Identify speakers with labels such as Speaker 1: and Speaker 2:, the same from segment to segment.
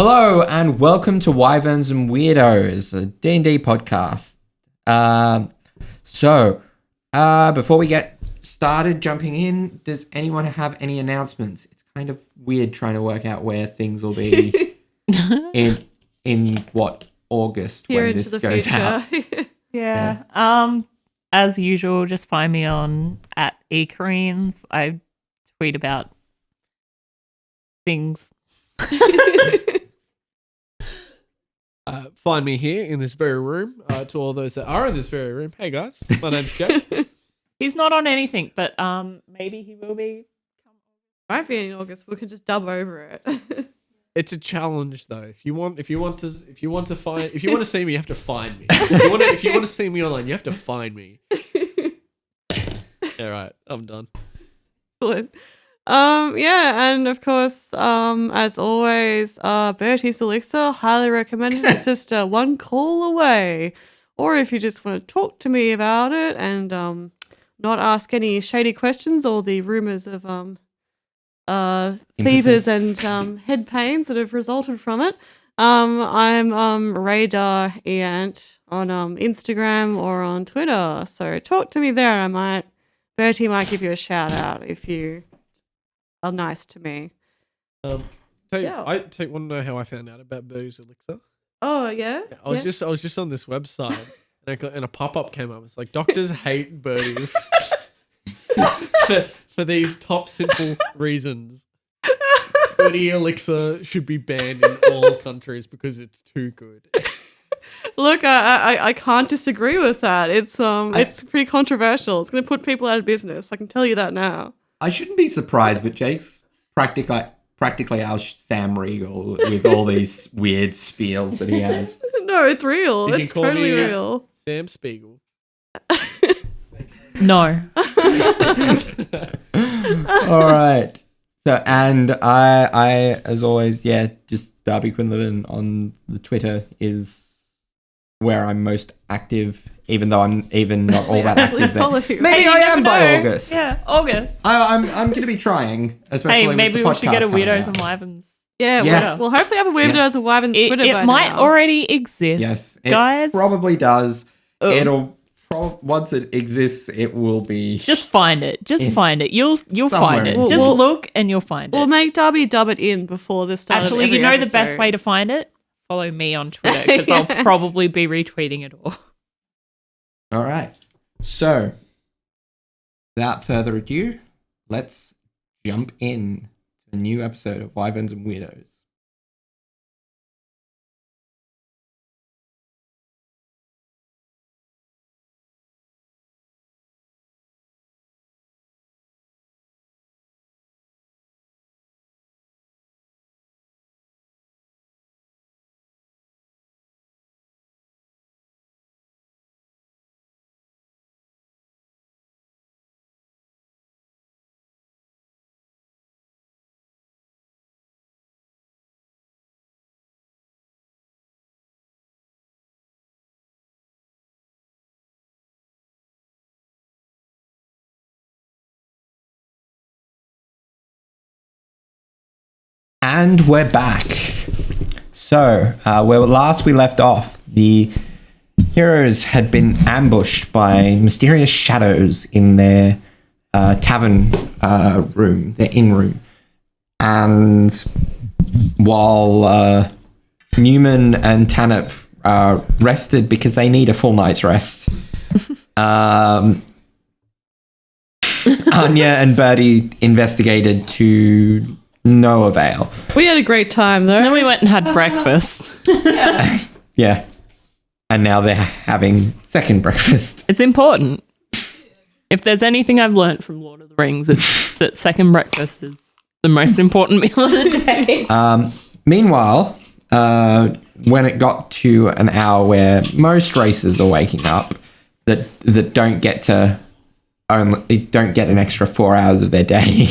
Speaker 1: Hello and welcome to Wyverns and Weirdos, a D&D podcast. Before we get started jumping in, does anyone have any announcements? It's kind of weird trying to work out where things will be in August
Speaker 2: Here
Speaker 1: when this goes
Speaker 2: future.
Speaker 1: out.
Speaker 3: Yeah. As usual, just find me on @ecareens. I tweet about things.
Speaker 4: Find me here in this very room. To all those that are in this very room, hey guys, my name's Jake.
Speaker 3: He's not on anything, but maybe he will be.
Speaker 2: Might be in August. We could just dub over it.
Speaker 4: It's a challenge though. If you want to see me, you have to find me. If you want to see me online, you have to find me. All right, I'm done.
Speaker 2: Excellent. And of course, as always, Bertie's Elixir, highly recommended. It's just one call away. Or if you just want to talk to me about it and not ask any shady questions or the rumours of fevers and head pains that have resulted from it, I'm Radar Eant on Instagram or on Twitter. So talk to me there. Bertie might give you a shout out if you are nice to me.
Speaker 4: I want to know how I found out about Bertie's Elixir.
Speaker 2: Oh yeah.
Speaker 4: I was just on this website and a pop up came up. It's like doctors hate Bertie for these top simple reasons. Bertie Elixir should be banned in all countries because it's too good.
Speaker 2: Look, I can't disagree with that. It's pretty controversial. It's going to put people out of business. I can tell you that now.
Speaker 1: I shouldn't be surprised, but Jake's practically our Sam Riegel with all these weird spiels that he has.
Speaker 2: No, it's real.
Speaker 4: You
Speaker 2: It's
Speaker 4: can call
Speaker 2: totally
Speaker 4: me,
Speaker 2: real.
Speaker 4: Sam Spiegel.
Speaker 3: No.
Speaker 1: All right. So, and I, as always, just Darby Quinlivan on the Twitter is where I'm most active, even though I'm even not all that active
Speaker 2: Follow
Speaker 1: there.
Speaker 2: you.
Speaker 1: Maybe
Speaker 3: Hey,
Speaker 1: I
Speaker 3: you
Speaker 1: am
Speaker 3: never
Speaker 1: by
Speaker 3: know.
Speaker 1: August.
Speaker 3: Yeah, August.
Speaker 1: I'm going to be trying, especially
Speaker 3: Hey,
Speaker 1: with
Speaker 3: maybe
Speaker 1: the
Speaker 3: we should
Speaker 1: podcast
Speaker 3: get a
Speaker 1: coming
Speaker 3: Weirdos
Speaker 1: out.
Speaker 3: and Wyverns.
Speaker 2: Yeah. We'll hopefully have a Weirdos
Speaker 1: Yes.
Speaker 2: and Wyverns Twitter by
Speaker 3: It might
Speaker 2: now.
Speaker 3: already exist.
Speaker 1: Yes, it
Speaker 3: guys.
Speaker 1: probably does.
Speaker 3: Ugh.
Speaker 1: It'll once it exists, it will be.
Speaker 3: Just find it. Find it. You'll find it.
Speaker 2: We'll-
Speaker 3: Just
Speaker 2: we'll-
Speaker 3: look and you'll find
Speaker 2: We'll
Speaker 3: it.
Speaker 2: make Darby dub it in before the start.
Speaker 3: Actually,
Speaker 2: of every
Speaker 3: you know
Speaker 2: episode.
Speaker 3: the best way to find it? Follow me on Twitter because I'll probably be retweeting it all.
Speaker 1: All right. So, without further ado, let's jump in to a new episode of Wyverns and Weirdos. And we're back. So, where last we left off, the heroes had been ambushed by mysterious shadows in their tavern room, their inn room. And while Neumann and Tanip rested because they need a full night's rest, Anya and Bertie investigated to no avail.
Speaker 2: We had a great time though.
Speaker 3: And then we went and had breakfast.
Speaker 1: Yeah. And now they're having second breakfast.
Speaker 3: It's important. If there's anything I've learnt from Lord of the Rings, it's that second breakfast is the most important meal of the day.
Speaker 1: Meanwhile, when it got to an hour where most racers are waking up that don't get an extra 4 hours of their day,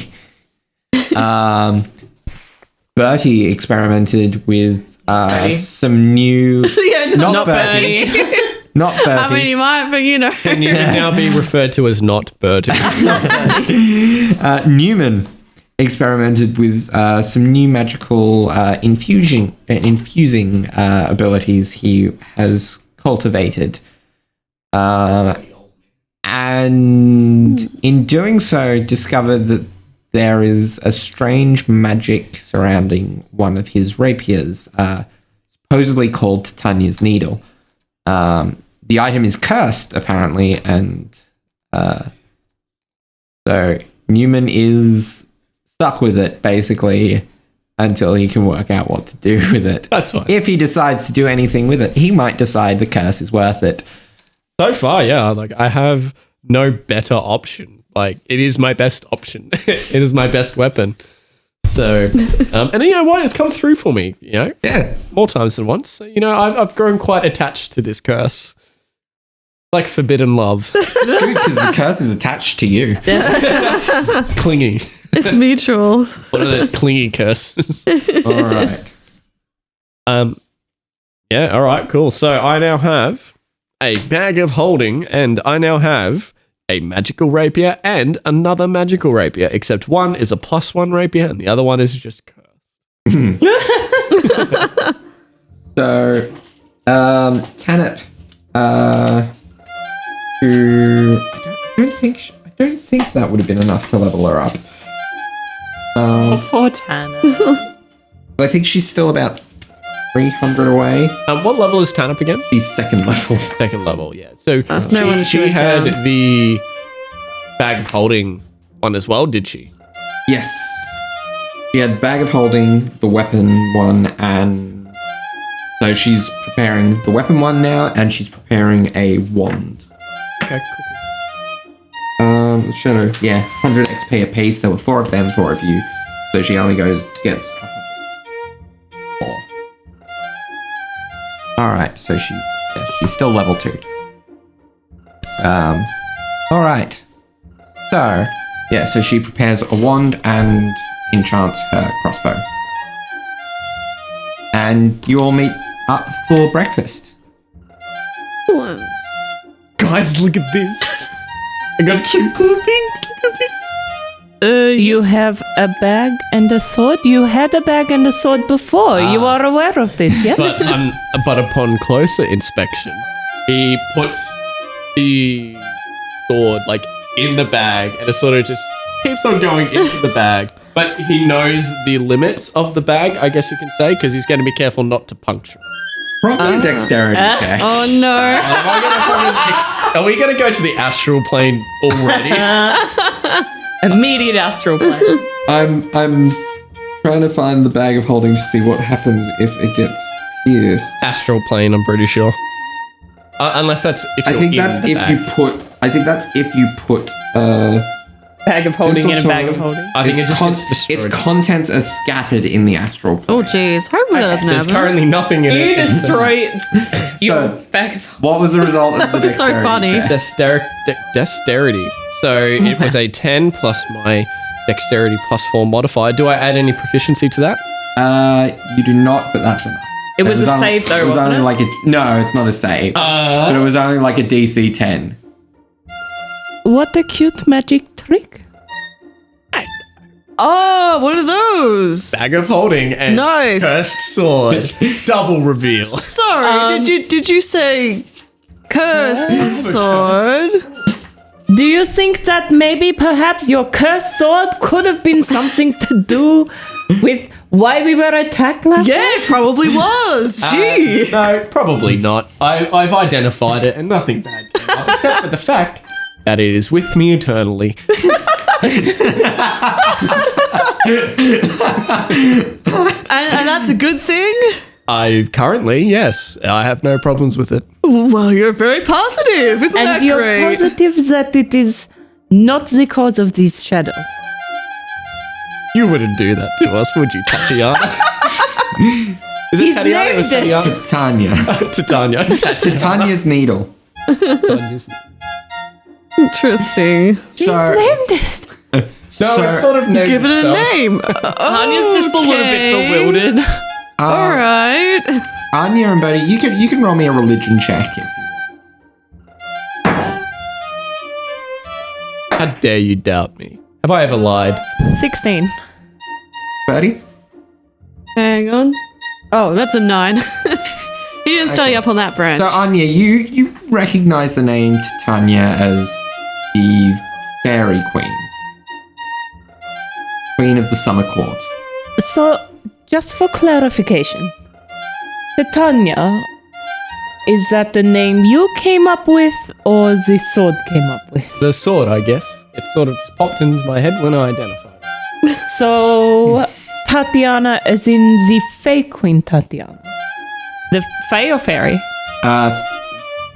Speaker 1: Bertie experimented with some new... not Bertie. Not Bertie.
Speaker 2: I mean, you might, but you know.
Speaker 4: Can you now be referred to as not Bertie?
Speaker 1: Neumann experimented with some new magical infusing abilities he has cultivated. And in doing so, discovered that there is a strange magic surrounding one of his rapiers, supposedly called Tanya's Needle. The item is cursed, apparently, and so Neumann is stuck with it, basically, until he can work out what to do with it.
Speaker 4: That's fine.
Speaker 1: If he decides to do anything with it, he might decide the curse is worth it.
Speaker 4: So far, yeah, like I have no better option. Like it is my best option. It is my best weapon. So, and you know what? It's come through for me. You know,
Speaker 1: Yeah.
Speaker 4: more times than once. So, you know, I've grown quite attached to this curse, like forbidden love.
Speaker 1: Good, because the curse is attached to you.
Speaker 4: It's clingy.
Speaker 2: It's mutual.
Speaker 4: One of those clingy curses.
Speaker 1: All right.
Speaker 4: Yeah. All right. Cool. So I now have a bag of holding, and I now have a magical rapier and another magical rapier. Except one is a +1 rapier, and the other one is just cursed.
Speaker 1: So, Tanip, who I don't think that would have been enough to level her up.
Speaker 3: Poor Tana.
Speaker 1: I think she's still about 300 away.
Speaker 4: What level is Tanip again?
Speaker 1: She's second level.
Speaker 4: Second level, yeah. So
Speaker 2: no wonder she
Speaker 4: she
Speaker 2: went
Speaker 4: had
Speaker 2: down.
Speaker 4: the bag of holding one as well, did she?
Speaker 1: Yes. She had bag of holding, the weapon one, and so she's preparing the weapon one now, and she's preparing a wand.
Speaker 4: Okay, cool.
Speaker 1: Shadow, yeah, 100 XP a piece. There were 4 of them, 4 of you, so she only gets 4. All right, so she's still level 2. All right. So yeah, so she prepares a wand and enchants her crossbow, and you all meet up for breakfast.
Speaker 2: Excellent.
Speaker 4: Guys, look at this. I got 2 cool things. Look at this.
Speaker 3: You have a bag and a sword? You had a bag and a sword before. You are aware of this, yes?
Speaker 4: But upon closer inspection, he puts the sword like in the bag, and it sort of just keeps on going into the bag. But he knows the limits of the bag, I guess you can say, because he's going to be careful not to puncture it.
Speaker 1: Probably a dexterity check.
Speaker 2: Oh no.
Speaker 4: Are we going to go to the astral plane already?
Speaker 3: Immediate astral plane.
Speaker 1: I'm trying to find the bag of holding to see what happens if it gets pierced.
Speaker 4: Astral plane, I'm pretty sure. Unless that's if
Speaker 1: I
Speaker 4: you're
Speaker 1: think
Speaker 4: in
Speaker 1: that's
Speaker 4: the
Speaker 1: if
Speaker 4: bag.
Speaker 1: you put. I think that's if you put.
Speaker 3: Bag of holding in a
Speaker 1: It's
Speaker 3: bag
Speaker 1: also-
Speaker 3: of holding.
Speaker 4: I think it just gets destroyed.
Speaker 1: its contents are scattered in the astral plane.
Speaker 2: Oh jeez. Hopefully that doesn't
Speaker 4: There's
Speaker 2: happen.
Speaker 4: currently nothing in
Speaker 3: You
Speaker 4: it.
Speaker 3: destroy your
Speaker 1: So-
Speaker 3: bag of holding.
Speaker 1: What was the result of the
Speaker 2: That was so
Speaker 1: dexterity
Speaker 2: funny.
Speaker 1: check?
Speaker 4: Dexterity. So it was a 10 plus my dexterity +4 modifier. Do I add any proficiency to that?
Speaker 1: You do not, but that's enough.
Speaker 3: It was a
Speaker 1: only,
Speaker 3: save though,
Speaker 1: It was
Speaker 3: wasn't
Speaker 1: only
Speaker 3: it?
Speaker 1: like a no. It's not a save, but it was only like a DC 10.
Speaker 3: What a cute magic trick.
Speaker 2: Oh, one of those.
Speaker 4: Bag of holding and
Speaker 2: Nice.
Speaker 4: cursed sword. Double reveal.
Speaker 2: Sorry, did you say cursed sword?
Speaker 3: Do you think that maybe perhaps your cursed sword could have been something to do with why we were attacked last
Speaker 2: Yeah,
Speaker 3: night?
Speaker 2: it probably was. Gee.
Speaker 4: No, probably not. I've identified it and nothing bad came up, except for the fact that it is with me eternally.
Speaker 2: And that's a good thing?
Speaker 4: Yes, I have no problems with it.
Speaker 2: Well, you're very positive. Isn't that
Speaker 3: And you're
Speaker 2: great?
Speaker 3: positive that it is not the cause of these shadows.
Speaker 4: You wouldn't do that to us, would you, Tatiana? Is it
Speaker 3: He's
Speaker 4: Tatiana? It was
Speaker 3: named it.
Speaker 4: Tatiana.
Speaker 1: Titania.
Speaker 4: Titania.
Speaker 1: Titania's needle.
Speaker 4: Titania's-
Speaker 2: Interesting.
Speaker 3: He's
Speaker 1: So-
Speaker 3: named it.
Speaker 4: No,
Speaker 1: So-
Speaker 4: it's sort of named
Speaker 2: Give it a
Speaker 4: itself.
Speaker 2: name.
Speaker 3: Tanya's just a little bit bewildered.
Speaker 2: All right.
Speaker 1: Anya and Buddy, you can roll me a religion check if you want.
Speaker 4: How dare you doubt me? Have I ever lied?
Speaker 3: 16.
Speaker 1: Bertie?
Speaker 2: Hang on. Oh, that's a 9. He didn't study up on that branch.
Speaker 1: So, Anya, you recognize the name Titania as the Fairy Queen. Queen of the Summer Court.
Speaker 3: So, just for clarification, Titania, is that the name you came up with or the sword came up with?
Speaker 4: The sword, I guess. It sort of just popped into my head when I identified it.
Speaker 3: So, Tatiana as in the Fae Queen Tatiana. The Fae or Fairy?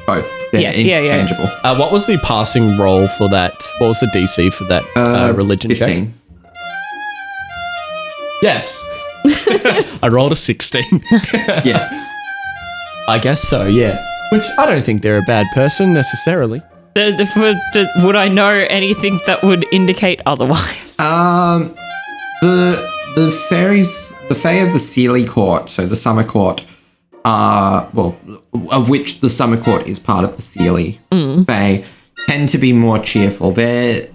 Speaker 1: Both. They're interchangeable.
Speaker 4: What was the passing roll for that? What was the DC for that religion
Speaker 1: 15.
Speaker 4: check? Yes. I rolled a 16.
Speaker 1: Yeah.
Speaker 4: I guess so, yeah. Which I don't think they're a bad person necessarily.
Speaker 3: Would I know anything that would indicate otherwise?
Speaker 1: The fairies, the Fae of the Sealy Court, so the Summer Court, of which the Summer Court is part of the Sealy Fae, tend to be more cheerful. They're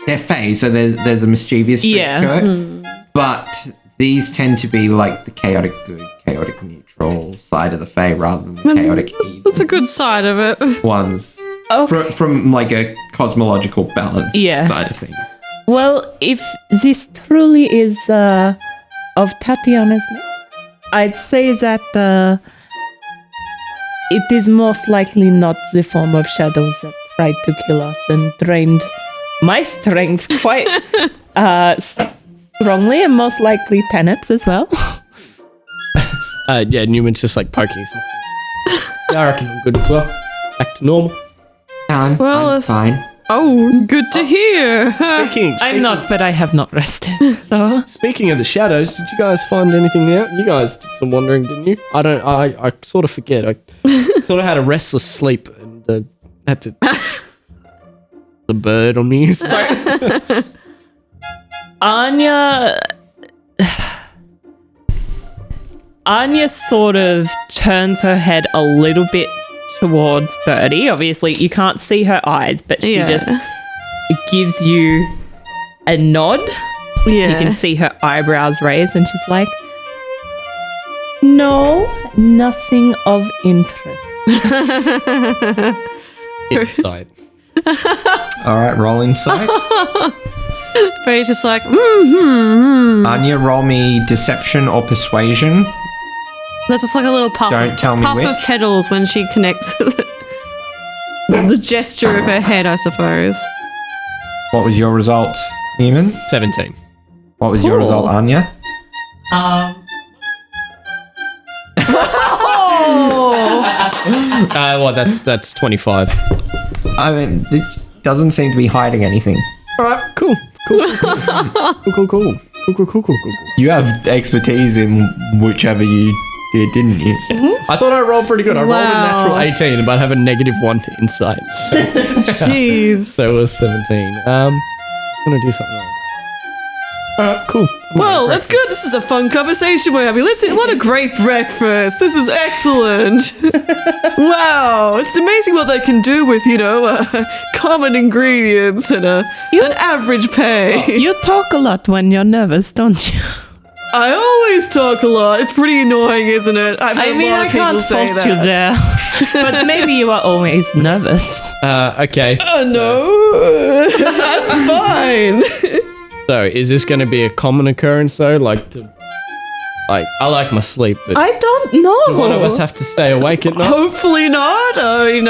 Speaker 1: Fae, so there's a mischievous streak to it. But these tend to be like the chaotic good, chaotic neutral side of the Fae rather than the chaotic evil.
Speaker 2: That's a good side of it.
Speaker 1: Ones.
Speaker 3: Okay.
Speaker 1: From like a cosmological balance side of things.
Speaker 3: Well, if this truly is of Tatiana's make, I'd say that it is most likely not the form of shadows that tried to kill us and drained my strength quite strongly, and most likely Tenep's as well.
Speaker 4: Yeah, Newman's just like poking his mouth. Yeah, I reckon I'm good as well. Back to normal.
Speaker 1: I'm fine.
Speaker 2: Oh, good to hear.
Speaker 4: Speaking,
Speaker 3: I'm not, but I have not rested. So
Speaker 4: speaking of the shadows, did you guys find anything out? You guys did some wandering, didn't you? I sort of forget. I sort of had a restless sleep and had to the bird on me. So.
Speaker 3: Anya sort of turns her head a little bit towards Birdie. Obviously, you can't see her eyes, but she just gives you a nod.
Speaker 2: Yeah.
Speaker 3: You can see her eyebrows raised, and she's like, "No, nothing of interest."
Speaker 4: Insight.
Speaker 1: All right, roll insight.
Speaker 2: But he's just like,
Speaker 1: Anya, roll me deception or persuasion.
Speaker 2: There's just like a little puff,
Speaker 1: Don't tell me
Speaker 2: puff
Speaker 1: which.
Speaker 2: of petals when she connects the gesture of her head, I suppose.
Speaker 1: What was your result, Neumann?
Speaker 4: 17.
Speaker 1: What was your result, Anya?
Speaker 4: Well, that's 25.
Speaker 1: I mean, it doesn't seem to be hiding anything.
Speaker 4: All right, cool. Cool.
Speaker 1: You have expertise in whichever you did, didn't you?
Speaker 4: I thought I rolled pretty good. I rolled a
Speaker 2: Wow.
Speaker 4: natural 18, but I have a -1 to insight. So,
Speaker 2: Jeez.
Speaker 4: so it was 17. I'm going to do something else. All right, cool.
Speaker 2: Well, that's good. This is a fun conversation we're having. Listen, what a great breakfast. This is excellent. Wow. It's amazing what they can do with, common ingredients and an average pay.
Speaker 3: You talk a lot when you're nervous, don't you?
Speaker 2: I always talk a lot. It's pretty annoying, isn't it? I've heard a lot
Speaker 3: I
Speaker 2: of people
Speaker 3: can't
Speaker 2: say
Speaker 3: fault
Speaker 2: that.
Speaker 3: you there. But maybe you are always nervous.
Speaker 4: Okay.
Speaker 2: No, I'm fine.
Speaker 4: So, is this going to be a common occurrence, though? I like my sleep, but
Speaker 3: I don't know.
Speaker 4: do one of us have to stay awake at night?
Speaker 2: Hopefully not. I mean,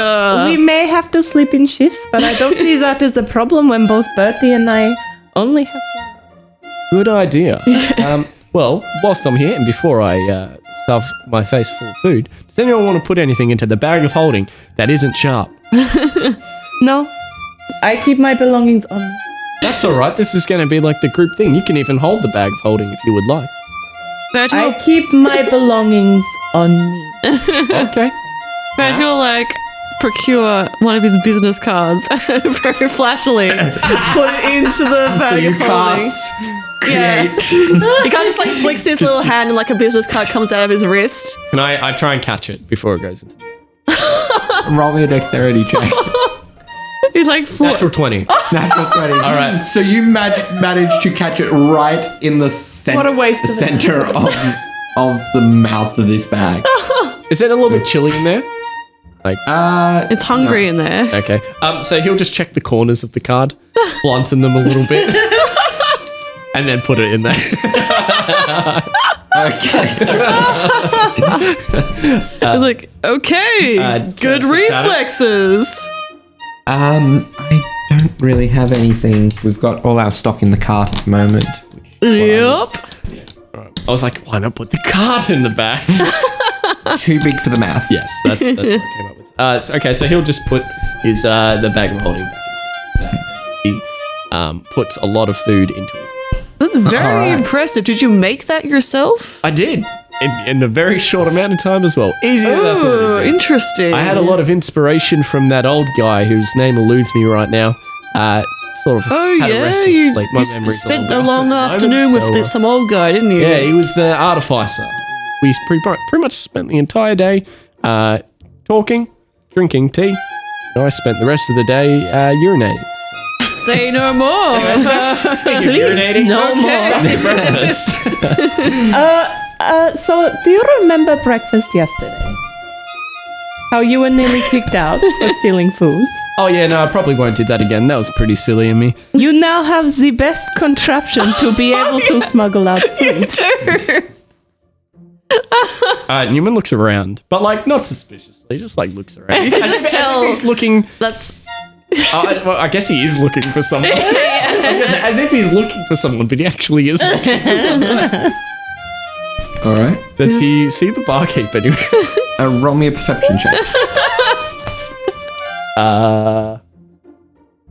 Speaker 3: We may have to sleep in shifts, but I don't see that as a problem when both Bertie and I only have one.
Speaker 4: Good idea. Well, whilst I'm here and before I stuff my face full of food, does anyone want to put anything into the bag of holding that isn't sharp?
Speaker 3: No, I keep my belongings on me.
Speaker 4: That's all right. This is going to be like the group thing. You can even hold the bag of holding if you would like.
Speaker 2: Bertie
Speaker 3: I
Speaker 2: will,
Speaker 3: keep my belongings on me.
Speaker 4: Okay.
Speaker 2: Bertie will, procure one of his business cards very flashily, put it into the bag of holding. Yeah. He kind of just flicks his little hand and a business card comes out of his wrist.
Speaker 4: Can I try and catch it before it goes into
Speaker 1: Roll me a dexterity check.
Speaker 2: He's like,
Speaker 4: Natural 20.
Speaker 1: Natural 20. All
Speaker 4: right.
Speaker 1: So you managed to catch it right in the,
Speaker 3: What a waste of
Speaker 1: center of the mouth of this bag.
Speaker 4: Is it a little bit chilly in there?
Speaker 2: it's hungry in there.
Speaker 4: Okay. So he'll just check the corners of the card, blunten them a little bit, and then put it in there.
Speaker 1: Okay.
Speaker 2: He's like, okay, good
Speaker 4: Chance to chat it.
Speaker 2: reflexes.
Speaker 1: I don't really have anything. We've got all our stock in the cart at the moment.
Speaker 2: Yep.
Speaker 4: I was like, why not put the card in the bag?
Speaker 1: Too big for the mouth.
Speaker 4: Yes, that's what I came up with. So he'll just put his the bag of holding back into his bag. He puts a lot of food into his bag.
Speaker 2: That's very
Speaker 1: Alright.
Speaker 2: impressive. Did you make that yourself?
Speaker 4: I did. In a very short amount of time as well. Easier than I thought
Speaker 2: Oh,
Speaker 4: it'd be.
Speaker 2: interesting.
Speaker 4: I had a lot of inspiration from that old guy whose name eludes me right now. Sort of
Speaker 2: Oh,
Speaker 4: had a
Speaker 2: yeah.
Speaker 4: restless
Speaker 2: You,
Speaker 4: sleep.
Speaker 2: you
Speaker 4: My memory's
Speaker 2: spent
Speaker 4: bit
Speaker 2: a
Speaker 4: off
Speaker 2: long
Speaker 4: at the
Speaker 2: afternoon
Speaker 4: moment,
Speaker 2: with
Speaker 4: so,
Speaker 2: some old guy, didn't you?
Speaker 4: Yeah, he was the artificer. We pretty much spent the entire day talking, drinking tea. And I spent the rest of the day urinating.
Speaker 2: Say no more.
Speaker 3: Please, no
Speaker 2: Okay.
Speaker 4: Breakfast.
Speaker 3: So, do you remember breakfast yesterday? How you were nearly kicked out for stealing food?
Speaker 4: Oh yeah, no, I probably won't do that again. That was pretty silly of me.
Speaker 3: You now have the best contraption to be able to smuggle out food.
Speaker 4: Neumann looks around, but like not suspiciously, just like looks around.
Speaker 2: just tell-
Speaker 4: as if he's looking.
Speaker 2: That's
Speaker 4: Well, I guess he is looking for someone. I was gonna say, as if he's looking for someone, but he actually is looking for someone.
Speaker 1: All right.
Speaker 4: Does he see the barkeep anywhere?
Speaker 1: Roll me a perception check.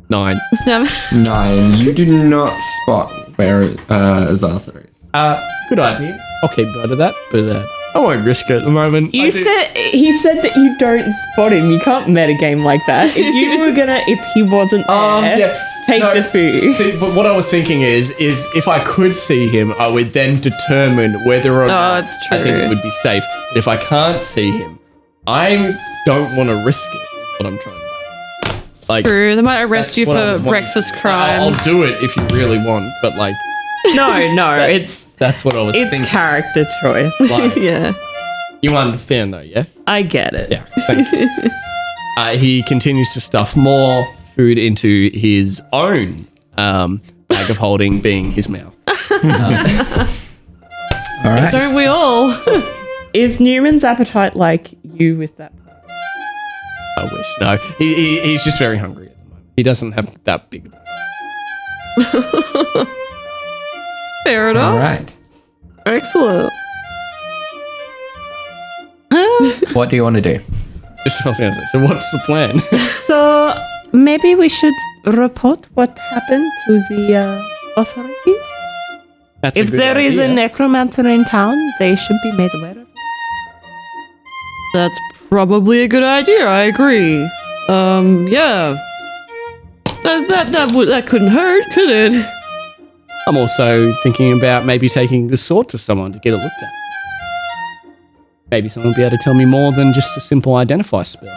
Speaker 4: 9.
Speaker 2: it's never.
Speaker 1: 9. You do not spot where Azarthar is.
Speaker 4: Good idea. I'll keep note of that, but I won't risk it at the moment.
Speaker 3: He said that you don't spot him. You can't metagame like that. If you were gonna, if he wasn't there, take
Speaker 4: No,
Speaker 3: the food.
Speaker 4: See, but what I was thinking is if I could see him, I would then determine whether or not
Speaker 2: that's
Speaker 4: I think
Speaker 2: true.
Speaker 4: it would be safe. But if I can't see him, I don't want to risk it. Is what I'm trying to say. Like,
Speaker 2: True. They might arrest
Speaker 4: that's
Speaker 2: you
Speaker 4: what I
Speaker 2: for
Speaker 4: was wanting
Speaker 2: breakfast
Speaker 4: to do.
Speaker 2: crimes.
Speaker 4: I'll do it if you really want, but like
Speaker 3: No, it's
Speaker 4: that's what I was
Speaker 3: it's
Speaker 4: thinking.
Speaker 3: character choice.
Speaker 4: Like,
Speaker 2: Yeah.
Speaker 4: you understand though, yeah?
Speaker 3: I get it.
Speaker 4: Yeah. Thank you. He continues to stuff more food into his own bag of holding, being his mouth.
Speaker 1: All right.
Speaker 2: Don't we all?
Speaker 3: Is Newman's appetite like you with that?
Speaker 4: I wish. No, he's just very hungry at the moment. He doesn't have that big.
Speaker 2: Fair enough.
Speaker 1: All right.
Speaker 2: Excellent.
Speaker 1: What do you want to do?
Speaker 4: Just I was gonna say. So what's the plan?
Speaker 3: So maybe we should report what happened to the authorities.
Speaker 4: That's a
Speaker 3: If
Speaker 4: good
Speaker 3: there is a
Speaker 4: idea.
Speaker 3: necromancer in town, they should be made aware of it.
Speaker 2: That's probably a good idea. I agree. Yeah. That couldn't hurt, could it?
Speaker 4: I'm also thinking about maybe taking the sword to someone to get it looked at. Maybe someone will be able to tell me more than just a simple identify spell.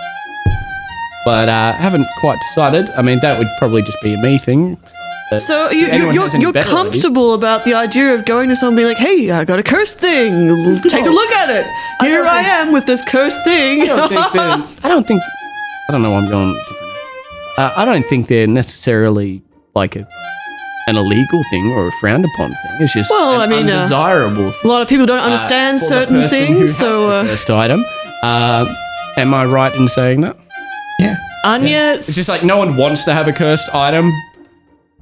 Speaker 4: But haven't quite decided. I mean, that would probably just be a me thing. But
Speaker 2: So
Speaker 4: if anyone has any
Speaker 2: you're
Speaker 4: better
Speaker 2: comfortable about the idea of going to someone and being like, hey, I got a cursed thing. Take a look at it. Here I am with this cursed thing.
Speaker 4: I don't think. I don't know why I'm going different. I don't think they're necessarily like an illegal thing or a frowned upon thing. It's just
Speaker 2: Well,
Speaker 4: an
Speaker 2: I mean,
Speaker 4: undesirable
Speaker 2: A
Speaker 4: thing.
Speaker 2: lot of people don't understand
Speaker 4: for the
Speaker 2: certain
Speaker 4: person who
Speaker 2: things,
Speaker 4: has
Speaker 2: so
Speaker 4: the first item. Am I right in saying that?
Speaker 1: Yeah.
Speaker 3: Anya,
Speaker 4: It's just like no one wants to have a cursed item,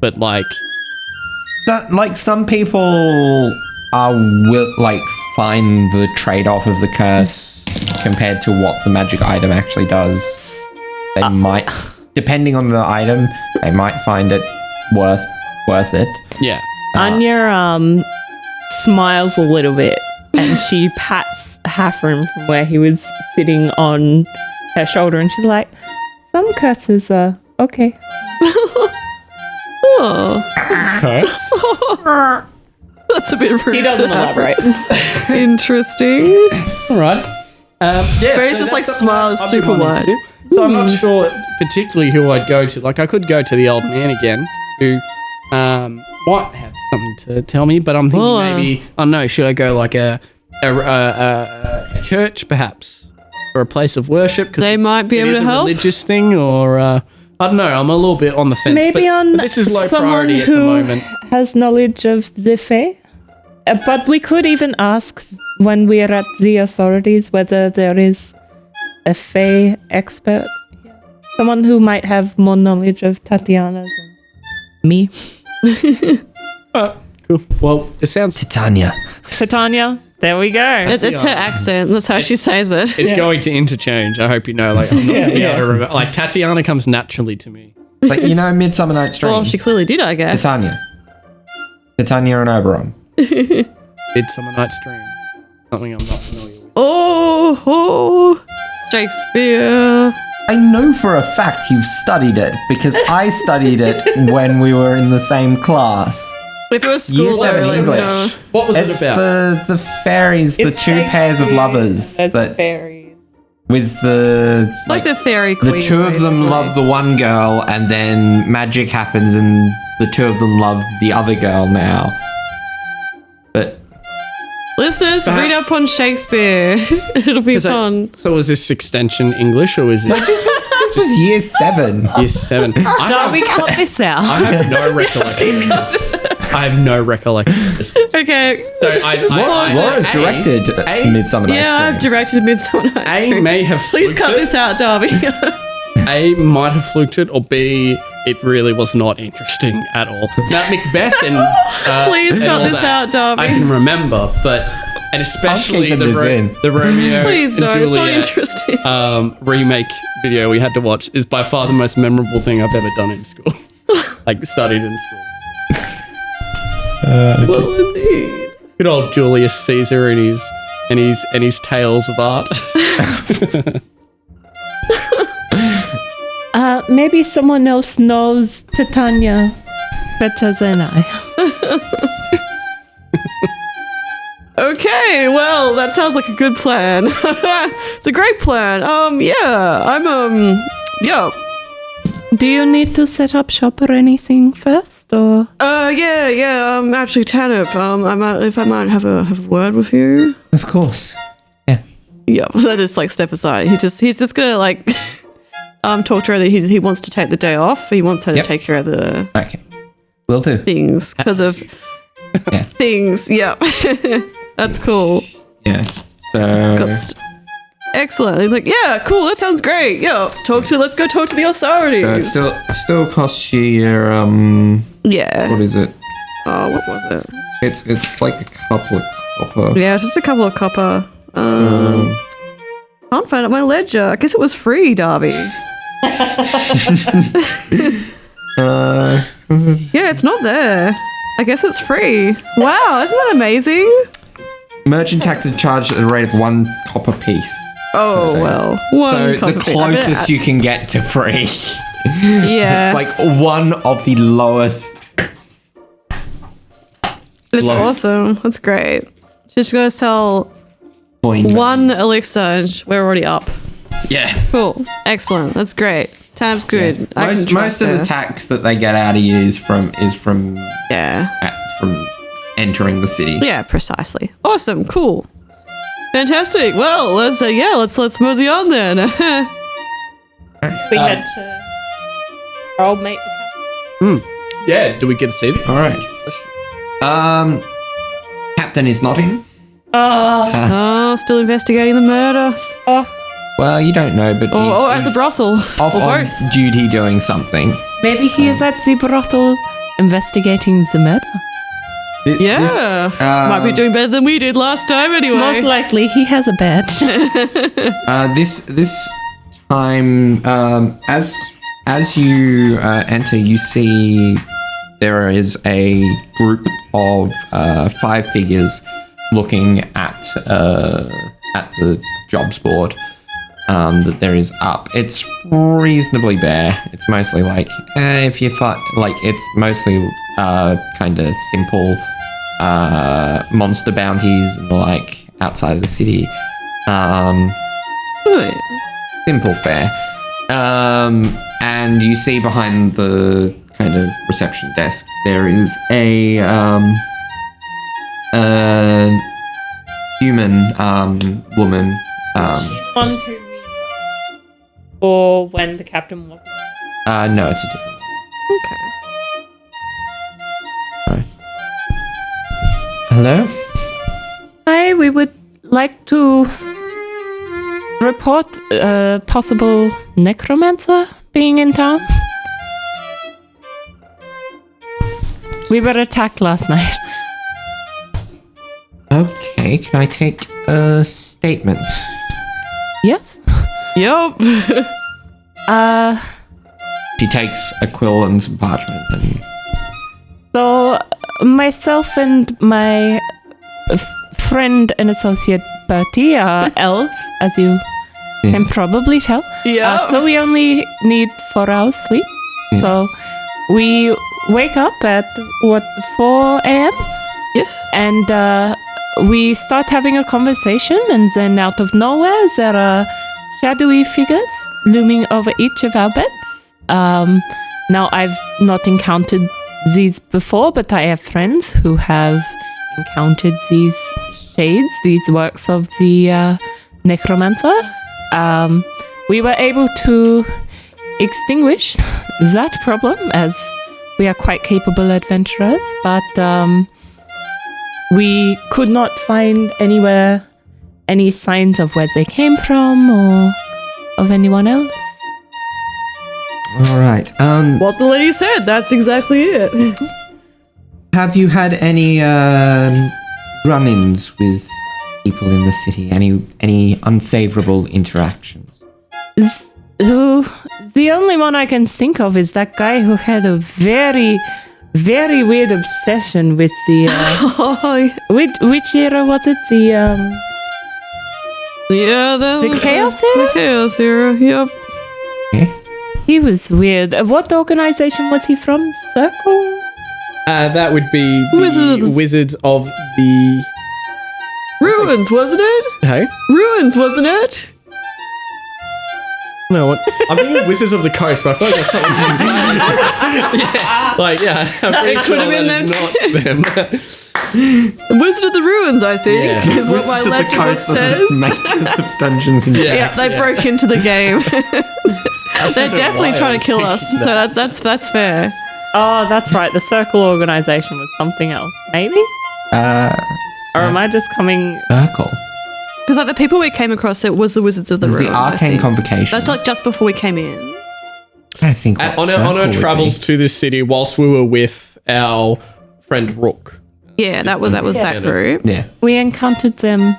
Speaker 4: but like
Speaker 1: Like some people will find the trade-off of the curse compared to what the magic item actually does. They might, depending on the item, they might find it worth it.
Speaker 4: yeah.
Speaker 3: Anya smiles a little bit and she pats Hafram from where he was sitting on her shoulder and she's like, some curses are okay.
Speaker 2: oh,
Speaker 4: Curse?
Speaker 2: that's a bit rude.
Speaker 3: He doesn't
Speaker 2: to have.
Speaker 3: elaborate.
Speaker 2: Interesting.
Speaker 4: All right.
Speaker 2: Barry's just, like,
Speaker 4: that's
Speaker 2: smiles
Speaker 4: what I've been
Speaker 2: super
Speaker 4: wanting to
Speaker 2: wide.
Speaker 4: do. So I'm not sure particularly who I'd go to. Like, I could go to the old man again, who might have something to tell me, but I'm thinking
Speaker 2: Well,
Speaker 4: maybe, I don't know, should I go like a church perhaps, or a place of worship? 'Cause
Speaker 2: They might be
Speaker 4: it
Speaker 2: able
Speaker 4: is
Speaker 2: to
Speaker 4: a
Speaker 2: help.
Speaker 4: religious thing, or I don't know. I'm a little bit on the fence.
Speaker 3: Maybe
Speaker 4: but
Speaker 3: on
Speaker 4: this is low
Speaker 3: someone
Speaker 4: priority at the
Speaker 3: who
Speaker 4: moment.
Speaker 3: has knowledge of the Fae. But we could even ask when we are at the authorities whether there is a Fae expert. Someone who might have more knowledge of Tatiana's and me.
Speaker 4: Cool. Well, it sounds
Speaker 1: Titania.
Speaker 3: Titania, there we go.
Speaker 2: It's her accent. That's how she says it.
Speaker 4: it's going to interchange. I hope you know. Like, I'm not gonna be able to remember. Like, Tatiana comes naturally to me.
Speaker 1: But you know, Midsummer Night's Dream.
Speaker 2: Well, she clearly did, I guess.
Speaker 1: Titania and Oberon.
Speaker 4: Midsummer Night's Dream. Something I'm not familiar with.
Speaker 2: Oh, Shakespeare.
Speaker 1: I know for a fact you've studied it because I studied it when we were in the same class.
Speaker 2: If it was school,
Speaker 1: Year
Speaker 2: I
Speaker 1: 7
Speaker 2: really
Speaker 1: English.
Speaker 2: know.
Speaker 4: What was
Speaker 1: It's
Speaker 4: it about?
Speaker 1: the fairies, the two pairs of lovers. That
Speaker 3: fairies.
Speaker 1: with the
Speaker 2: It's like the fairy queen.
Speaker 1: the two of them
Speaker 2: basically.
Speaker 1: love the one girl, and then magic happens, and the two of them love the other girl now. But
Speaker 2: Listeners, read
Speaker 4: Perhaps-
Speaker 2: up on Shakespeare. It'll be fun.
Speaker 4: So was this extension English or was it
Speaker 1: this was year 7.
Speaker 4: year 7?
Speaker 3: Darby, cut this out.
Speaker 4: I have no recollection of this. I have no recollection of this.
Speaker 2: Okay.
Speaker 4: So
Speaker 1: Laura's directed Midsummer Night's
Speaker 2: Yeah, I've
Speaker 1: Dream.
Speaker 2: directed Midsummer Night's
Speaker 4: A
Speaker 2: Dream.
Speaker 4: may have
Speaker 2: Please
Speaker 4: fluked
Speaker 2: cut
Speaker 4: it.
Speaker 2: this out, Darby.
Speaker 4: A might have fluked it, or B, it really was not interesting at all. Now Macbeth and
Speaker 2: Please
Speaker 4: and
Speaker 2: cut
Speaker 4: all
Speaker 2: this
Speaker 4: that,
Speaker 2: out, Darby.
Speaker 4: I can remember, but and especially
Speaker 1: keeping this in.
Speaker 4: the Romeo
Speaker 2: Please
Speaker 4: and
Speaker 2: don't. It's not
Speaker 4: Juliet
Speaker 2: interesting.
Speaker 4: remake video we had to watch is by far the most memorable thing I've ever done in school. Like studied in school.
Speaker 2: Well, indeed.
Speaker 4: Good old Julius Caesar and his tales of art.
Speaker 3: Maybe someone else knows Titania better than I.
Speaker 2: Okay, well, that sounds like a good plan. It's a great plan. Yeah.
Speaker 3: Do you need to set up shop or anything first, or?
Speaker 2: Yeah. Actually, Tanip, I might have a word with you.
Speaker 1: Of course.
Speaker 2: Yeah, I just like step aside. He's just gonna like talk to her that he wants to take the day off. He wants her to
Speaker 1: Yep.
Speaker 2: take care of the
Speaker 1: Okay. Will do.
Speaker 2: things because of
Speaker 1: Yeah.
Speaker 2: things. Yeah, that's cool.
Speaker 1: Yeah. So
Speaker 2: Excellent. He's like, yeah, cool. That sounds great. Yeah, let's go talk to the authorities.
Speaker 1: still costs you your
Speaker 2: Yeah.
Speaker 1: what is it?
Speaker 2: Oh, what was it?
Speaker 1: It's like a couple of copper.
Speaker 2: Yeah, just a couple of copper. Can't find out my ledger. I guess it was free, Darby. Yeah, it's not there. I guess it's free. Wow, isn't that amazing?
Speaker 1: Merchant tax is charged at the rate of 1 copper piece.
Speaker 2: Oh well.
Speaker 1: So the closest you can get to free.
Speaker 2: Yeah.
Speaker 1: It's like one of the lowest.
Speaker 2: It's awesome. That's great. Just gonna sell
Speaker 1: Coin
Speaker 2: one elixir and we're already up.
Speaker 1: Yeah.
Speaker 2: Cool. Excellent. That's great. Time's good. I can
Speaker 1: Most
Speaker 2: trust
Speaker 1: of
Speaker 2: her.
Speaker 1: the tax that they get out of you is from
Speaker 2: Yeah.
Speaker 1: entering the city.
Speaker 2: Yeah, precisely. Awesome. Cool. Fantastic. Well, let's mosey on then.
Speaker 3: We had to. I'll make the
Speaker 4: Yeah, do we get to see them?
Speaker 1: All right. Captain is not in.
Speaker 2: Oh, still investigating the murder.
Speaker 1: Well, you don't know, but
Speaker 2: Or at the brothel.
Speaker 1: off
Speaker 2: or
Speaker 1: on
Speaker 2: both.
Speaker 1: duty doing something.
Speaker 3: Maybe he is at the brothel investigating the murder.
Speaker 2: Yeah. Might be doing better than we did last time anyway.
Speaker 3: Most likely, he has a badge.
Speaker 1: This time, as you enter, you see there is a group of 5 figures looking at the jobs board that there is up. It's reasonably bare. It's mostly like if you it's mostly kind of simple monster bounties and the like outside of the city.
Speaker 2: Oh, yeah.
Speaker 1: Simple fare. And you see behind the kind of reception desk there is a human woman.
Speaker 3: One who we or when the captain wasn't.
Speaker 1: No, it's a different one.
Speaker 2: Okay.
Speaker 1: Sorry. Hello?
Speaker 3: Hi, we would like to report a possible necromancer being in town. We were attacked last night.
Speaker 1: Okay, can I take a statement?
Speaker 3: Yes?
Speaker 2: Yup.
Speaker 1: She takes a quill and some parchment and
Speaker 3: So, myself and my friend and associate Bertie are elves, as you can probably tell.
Speaker 2: Yeah.
Speaker 3: So we only need 4 hours sleep.
Speaker 1: Yeah.
Speaker 3: So we wake up at 4 a.m.
Speaker 2: Yes.
Speaker 3: and we start having a conversation, and then out of nowhere there are shadowy figures looming over each of our beds. Now I've not encountered these before, but I have friends who have encountered these shades, these works of the necromancer. We were able to extinguish that problem, as we are quite capable adventurers, but we could not find anywhere any signs of where they came from or of anyone else.
Speaker 1: all right.
Speaker 2: What the lady said, that's exactly it.
Speaker 1: Have you had any run-ins with people in the city? Any unfavorable interactions?
Speaker 3: The only one I can think of is that guy who had a very, very weird obsession with the.
Speaker 2: Oh,
Speaker 3: Which era was it?
Speaker 2: yeah, that
Speaker 3: The
Speaker 2: was
Speaker 3: Chaos
Speaker 2: the
Speaker 3: Era?
Speaker 2: Chaos Era, yep.
Speaker 1: Okay.
Speaker 3: He was weird. What organization was he from? Circle?
Speaker 4: That would be the
Speaker 2: Wizards.
Speaker 4: Wizards of the...
Speaker 2: Ruins, wasn't it?
Speaker 4: Hey?
Speaker 2: Ruins, wasn't it?
Speaker 4: No, what? I'm thinking Wizards of the Coast, but I feel like that's something yeah. I'm pretty
Speaker 2: It could have been
Speaker 4: that is not them.
Speaker 2: The Wizard of the Ruins, I think,
Speaker 4: Yeah.
Speaker 2: is what my ledger book says.
Speaker 1: Makers of Dungeons and
Speaker 2: Yeah, they broke into the game. They're definitely
Speaker 4: why I
Speaker 2: trying
Speaker 4: was
Speaker 2: to kill
Speaker 4: thinking
Speaker 2: us, so that's fair.
Speaker 3: Oh, that's right. The Circle organization was something else. Maybe? Or am I just coming?
Speaker 1: Circle.
Speaker 2: Because like the people we came across, that was the Wizards of the
Speaker 1: This is
Speaker 2: Ruins.
Speaker 1: the
Speaker 2: I
Speaker 1: Arcane
Speaker 2: think.
Speaker 1: Convocation.
Speaker 2: That's like just before we came in.
Speaker 1: I think
Speaker 4: On
Speaker 1: what
Speaker 4: our
Speaker 1: Circle would
Speaker 4: travels
Speaker 1: be.
Speaker 4: to this city, whilst we were with our friend Rook.
Speaker 2: Yeah, that was that group.
Speaker 1: Yeah.
Speaker 3: We encountered them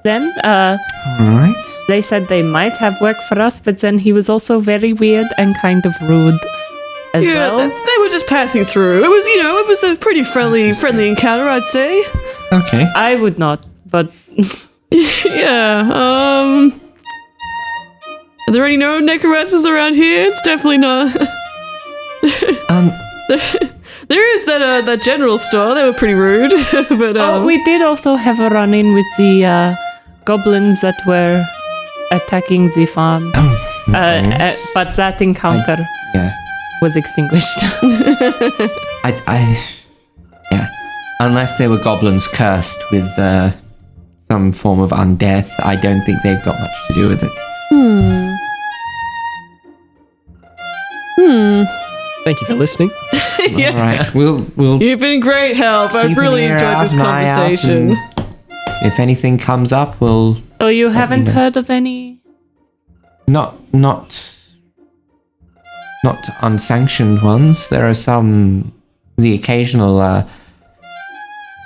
Speaker 3: then.
Speaker 1: All right.
Speaker 3: They said they might have worked for us, but then he was also very weird and kind of rude as
Speaker 2: Yeah,
Speaker 3: well.
Speaker 2: they were just passing through. It was, it was a pretty friendly encounter, I'd say.
Speaker 1: Okay.
Speaker 3: I would not, but
Speaker 2: Yeah. Are there any known necromancers around here? It's definitely not. There is that general store. They were pretty rude, but
Speaker 3: we did also have a run-in with the goblins that were attacking the farm. But that encounter
Speaker 1: Yeah.
Speaker 3: was extinguished.
Speaker 1: Yeah. Unless they were goblins cursed with some form of undeath, I don't think they've got much to do with it.
Speaker 4: Thank you for listening.
Speaker 2: yeah.
Speaker 1: All right. We'll
Speaker 2: You've been great help. I've
Speaker 1: keep an
Speaker 2: really
Speaker 1: ear
Speaker 2: enjoyed
Speaker 1: out,
Speaker 2: this
Speaker 1: an eye out,
Speaker 2: conversation.
Speaker 1: and if anything comes up, we'll
Speaker 3: So you haven't
Speaker 1: know.
Speaker 3: heard of any?
Speaker 1: not unsanctioned ones. There are some, the occasional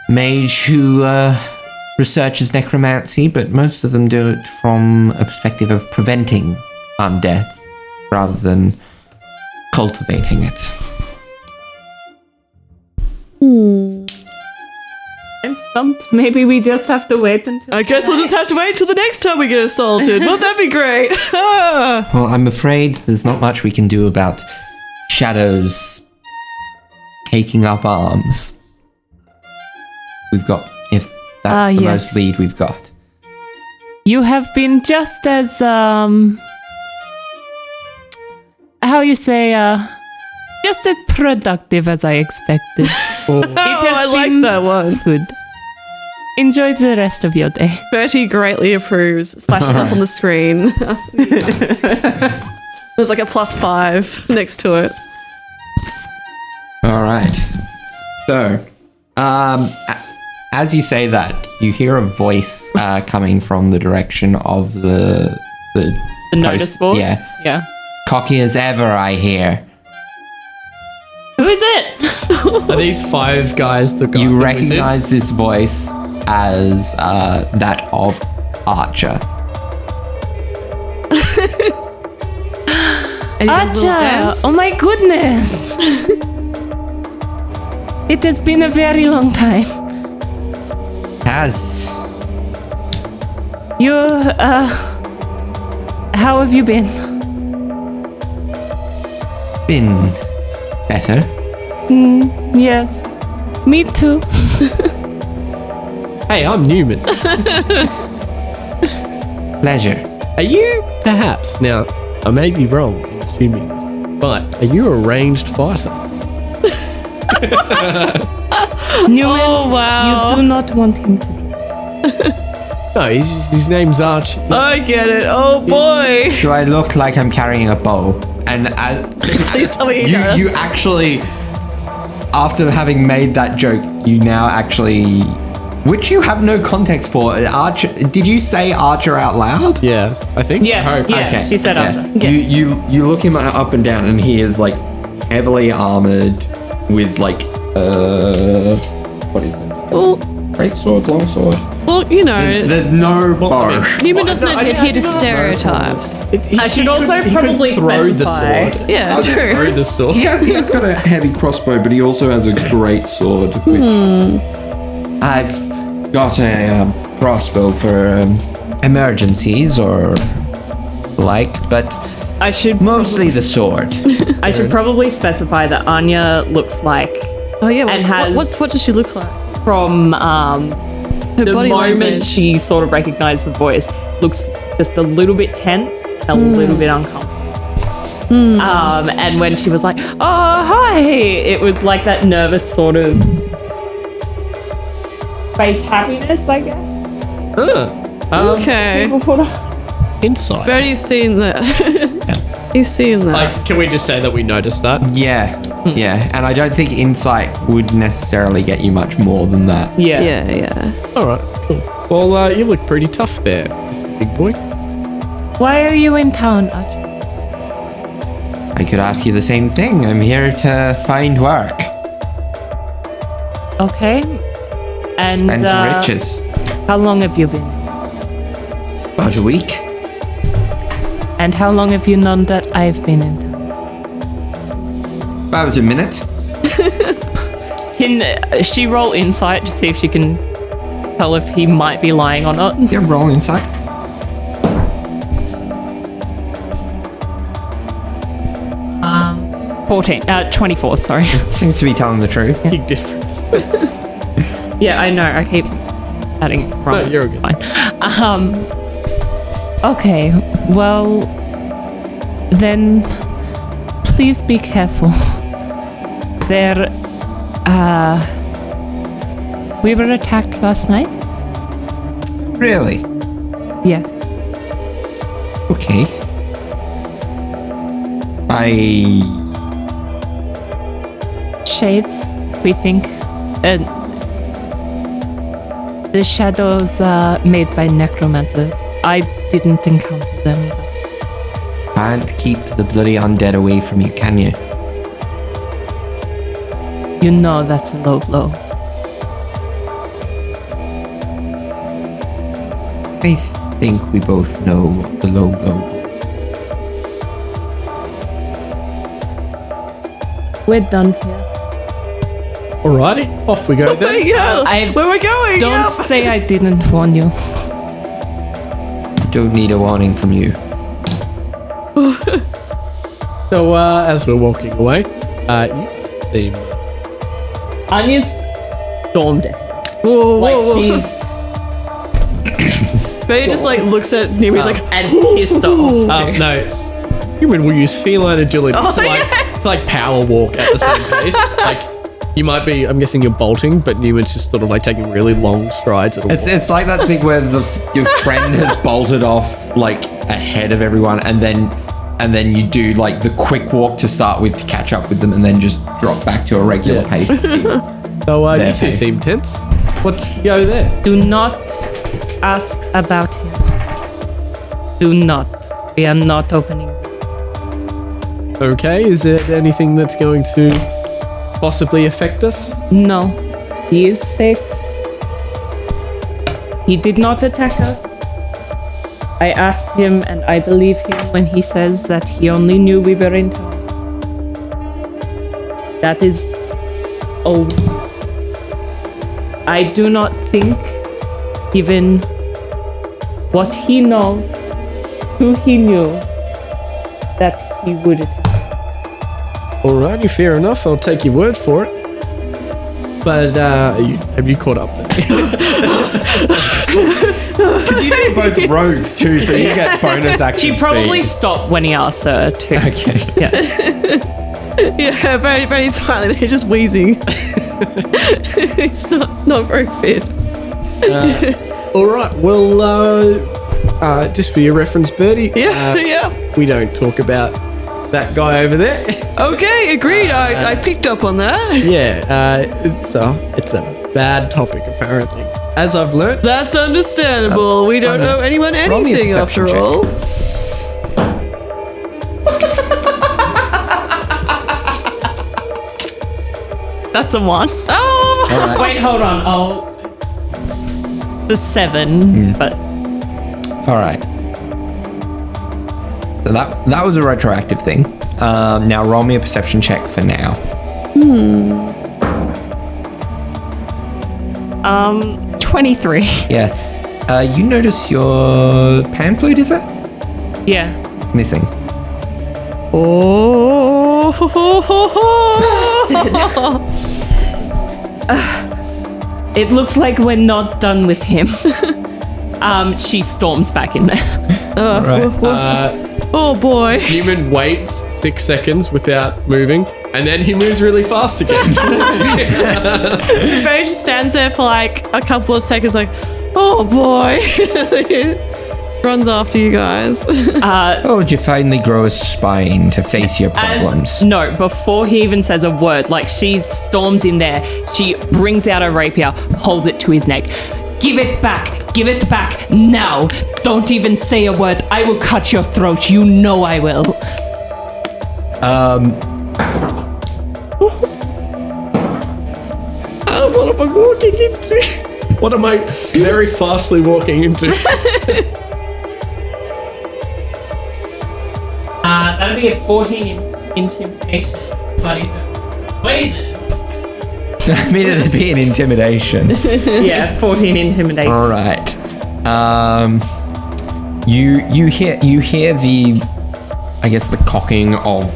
Speaker 1: mage who researches necromancy, but most of them do it from a perspective of preventing undeath rather than cultivating it.
Speaker 3: I'm stumped. Maybe we just have to wait until.
Speaker 2: I guess we'll just have to wait till the next time we get assaulted. Won't that be great?
Speaker 1: Well, I'm afraid there's not much we can do about shadows taking up arms. We've got, if that's the
Speaker 3: yes.
Speaker 1: most lead we've got.
Speaker 3: You have been just as how you say just as productive as I expected.
Speaker 2: I like that one.
Speaker 3: Good. Enjoy the rest of your day.
Speaker 2: Bertie greatly approves. Flashes up on the screen. There's like a +5 next to it.
Speaker 1: All right. So, as you say that, you hear a voice coming from the direction of the
Speaker 3: notice board?
Speaker 1: Yeah.
Speaker 3: Yeah.
Speaker 1: Cocky as ever, I hear.
Speaker 3: Who is it?
Speaker 4: Are these 5 guys the
Speaker 1: You recognize this voice as that of Archer.
Speaker 2: And he does a little
Speaker 3: Archer!
Speaker 2: dance.
Speaker 3: Oh my goodness! It has been a very long time.
Speaker 1: Has.
Speaker 3: You, how have you been?
Speaker 1: Been better.
Speaker 3: Yes. Me too.
Speaker 4: Hey, I'm Neumann.
Speaker 1: Pleasure.
Speaker 4: Are you perhaps, now, I may be wrong in assuming this, but are you a ranged fighter?
Speaker 3: Newman,
Speaker 2: Oh, wow.
Speaker 3: you do not want him to do.
Speaker 4: No, his name's Arch.
Speaker 2: I get it. Oh boy.
Speaker 1: Do I look like I'm carrying a bow? And
Speaker 2: Please tell me he
Speaker 1: you,
Speaker 2: does.
Speaker 1: you actually, after having made that joke, you now actually, which you have no context for. Archer, did you say Archer out loud?
Speaker 4: Yeah, I think.
Speaker 3: Yeah,
Speaker 4: I hope.
Speaker 3: yeah.
Speaker 1: Okay,
Speaker 3: she said
Speaker 1: yeah.
Speaker 3: Archer.
Speaker 1: You look him up and down, and he is like heavily armored with like what is it?
Speaker 2: Well,
Speaker 1: Great sword, long sword.
Speaker 2: well, you know,
Speaker 1: There's no bow.
Speaker 2: Newman doesn't
Speaker 4: I
Speaker 2: adhere to
Speaker 4: do not know.
Speaker 2: stereotypes.
Speaker 3: I should also
Speaker 4: he
Speaker 3: probably
Speaker 4: could throw the
Speaker 3: specify.
Speaker 4: sword.
Speaker 2: Yeah, true.
Speaker 4: Throw the sword.
Speaker 1: He has got a heavy crossbow, but he also has a great sword. Which I've got a crossbow for emergencies or like, but
Speaker 3: I should
Speaker 1: mostly the sword.
Speaker 3: I should probably specify that Anya looks like
Speaker 2: Oh yeah.
Speaker 3: And has-
Speaker 2: what does she look like?
Speaker 3: from
Speaker 2: Her
Speaker 3: the
Speaker 2: body
Speaker 3: moment
Speaker 2: language.
Speaker 3: she sort of recognized the voice, looks just a little bit tense, a little bit uncomfortable. And when she was like, "Oh, hi," it was like that nervous sort of fake happiness, I guess.
Speaker 2: Okay.
Speaker 4: Insight.
Speaker 2: Bertie's seen that. He's seen that.
Speaker 4: Like, can we just say that we noticed that?
Speaker 1: Yeah, yeah, and I don't think insight would necessarily get you much more than that.
Speaker 3: Yeah.
Speaker 2: Yeah.
Speaker 4: All right, cool. Well, you look pretty tough there, Mr. Big Boy.
Speaker 3: Why are you in town, Archie?
Speaker 1: I could ask you the same thing. I'm here to find work,
Speaker 3: Okay. And
Speaker 1: spend some riches.
Speaker 3: how long have you been?
Speaker 1: About a week.
Speaker 3: And how long have you known that I've been in town?
Speaker 1: About a minute.
Speaker 3: Can she roll insight to see if she can tell if he might be lying or not?
Speaker 1: Yeah, roll inside.
Speaker 3: 24, sorry.
Speaker 1: Seems to be telling the truth.
Speaker 4: Big difference.
Speaker 3: Yeah, I know. I keep adding it wrong.
Speaker 4: No, you're
Speaker 3: It's
Speaker 4: good.
Speaker 3: fine. Okay. Well, then please be careful. There, we were attacked last night.
Speaker 1: Really?
Speaker 3: Yes.
Speaker 1: Okay.
Speaker 3: Shades, we think. The shadows made by necromancers. I didn't encounter them.
Speaker 1: Can't keep the bloody undead away from you, can you?
Speaker 3: You know that's a low blow.
Speaker 1: I think we both know what the low blow was.
Speaker 3: We're done here.
Speaker 4: Alrighty, off we go then.
Speaker 3: I
Speaker 2: Where we're going?
Speaker 3: don't say I didn't warn you.
Speaker 1: Don't need a warning from you.
Speaker 4: So, as we're walking away, you seem
Speaker 3: Anya's stormed it.
Speaker 2: Whoa,
Speaker 3: Like
Speaker 2: whoa, whoa.
Speaker 3: she's
Speaker 2: Bertie just like looks at Newman like,
Speaker 3: And pissed off.
Speaker 4: No, Human will use feline agility to like power walk at the same pace. Like you might be, I'm guessing you're bolting, but Newman's just sort of like taking really long strides at a walk.
Speaker 1: It's like that thing where your friend has bolted off like ahead of everyone, and then you do like the quick walk to start with to catch up with them, and then just drop back to a regular pace.
Speaker 4: So
Speaker 1: Their
Speaker 4: you two
Speaker 1: pace.
Speaker 4: seem tense. What's the go there?
Speaker 3: Do not ask about him. Do not. We are not opening this.
Speaker 4: Okay, is there anything that's going to possibly affect us?
Speaker 3: No. He is safe. He did not attack us. I asked him and I believe him when he says that he only knew we were in town. That is all. I do not think, given what he knows, who he knew, that he would attack.
Speaker 4: Alrighty, fair enough. I'll take your word for it. But have you caught up?
Speaker 1: Because you do both rogues too, so you get bonus action
Speaker 3: She probably
Speaker 1: speed.
Speaker 3: stopped when he asked her to.
Speaker 1: Okay.
Speaker 3: Yeah.
Speaker 2: yeah, Bertie's finally he's just wheezing. He's not very fit.
Speaker 4: All right. Well, just for your reference, Bertie.
Speaker 2: Yeah.
Speaker 4: We don't talk about that guy over there.
Speaker 2: Okay, agreed. I picked up on that.
Speaker 4: Yeah. It's a bad topic apparently. As I've learnt.
Speaker 2: That's understandable. We don't owe anyone
Speaker 1: roll me a
Speaker 2: anything after
Speaker 1: perception
Speaker 2: all.
Speaker 3: That's a 1.
Speaker 2: Oh!
Speaker 1: All right.
Speaker 3: Wait, hold on. The 7, but
Speaker 1: All right. So that was a retroactive thing. Now roll me a perception check for now.
Speaker 3: 23.
Speaker 1: Yeah. You notice your pan flute, is it?
Speaker 3: Yeah.
Speaker 1: Missing.
Speaker 2: Oh!
Speaker 3: It looks like we're not done with him. She storms back in there.
Speaker 1: All right.
Speaker 2: Oh boy.
Speaker 4: Human waits 6 seconds without moving, and then he moves really fast again.
Speaker 2: Bertie just stands there for like a couple of seconds, like, oh boy. Runs after you guys.
Speaker 1: Oh, did you finally grow a spine to face your problems?
Speaker 3: No, before he even says a word, like she storms in there, she brings out her rapier, holds it to his neck. Give it back now. Don't even say a word. I will cut your throat. You know I will.
Speaker 4: What am I walking into? What am I very fastly walking into?
Speaker 3: That'll be a 14 intimidation. Bloody persuasion.
Speaker 1: I mean, it'd be an intimidation.
Speaker 3: Yeah, 14 intimidation.
Speaker 1: All right. You hear the, I guess, the cocking of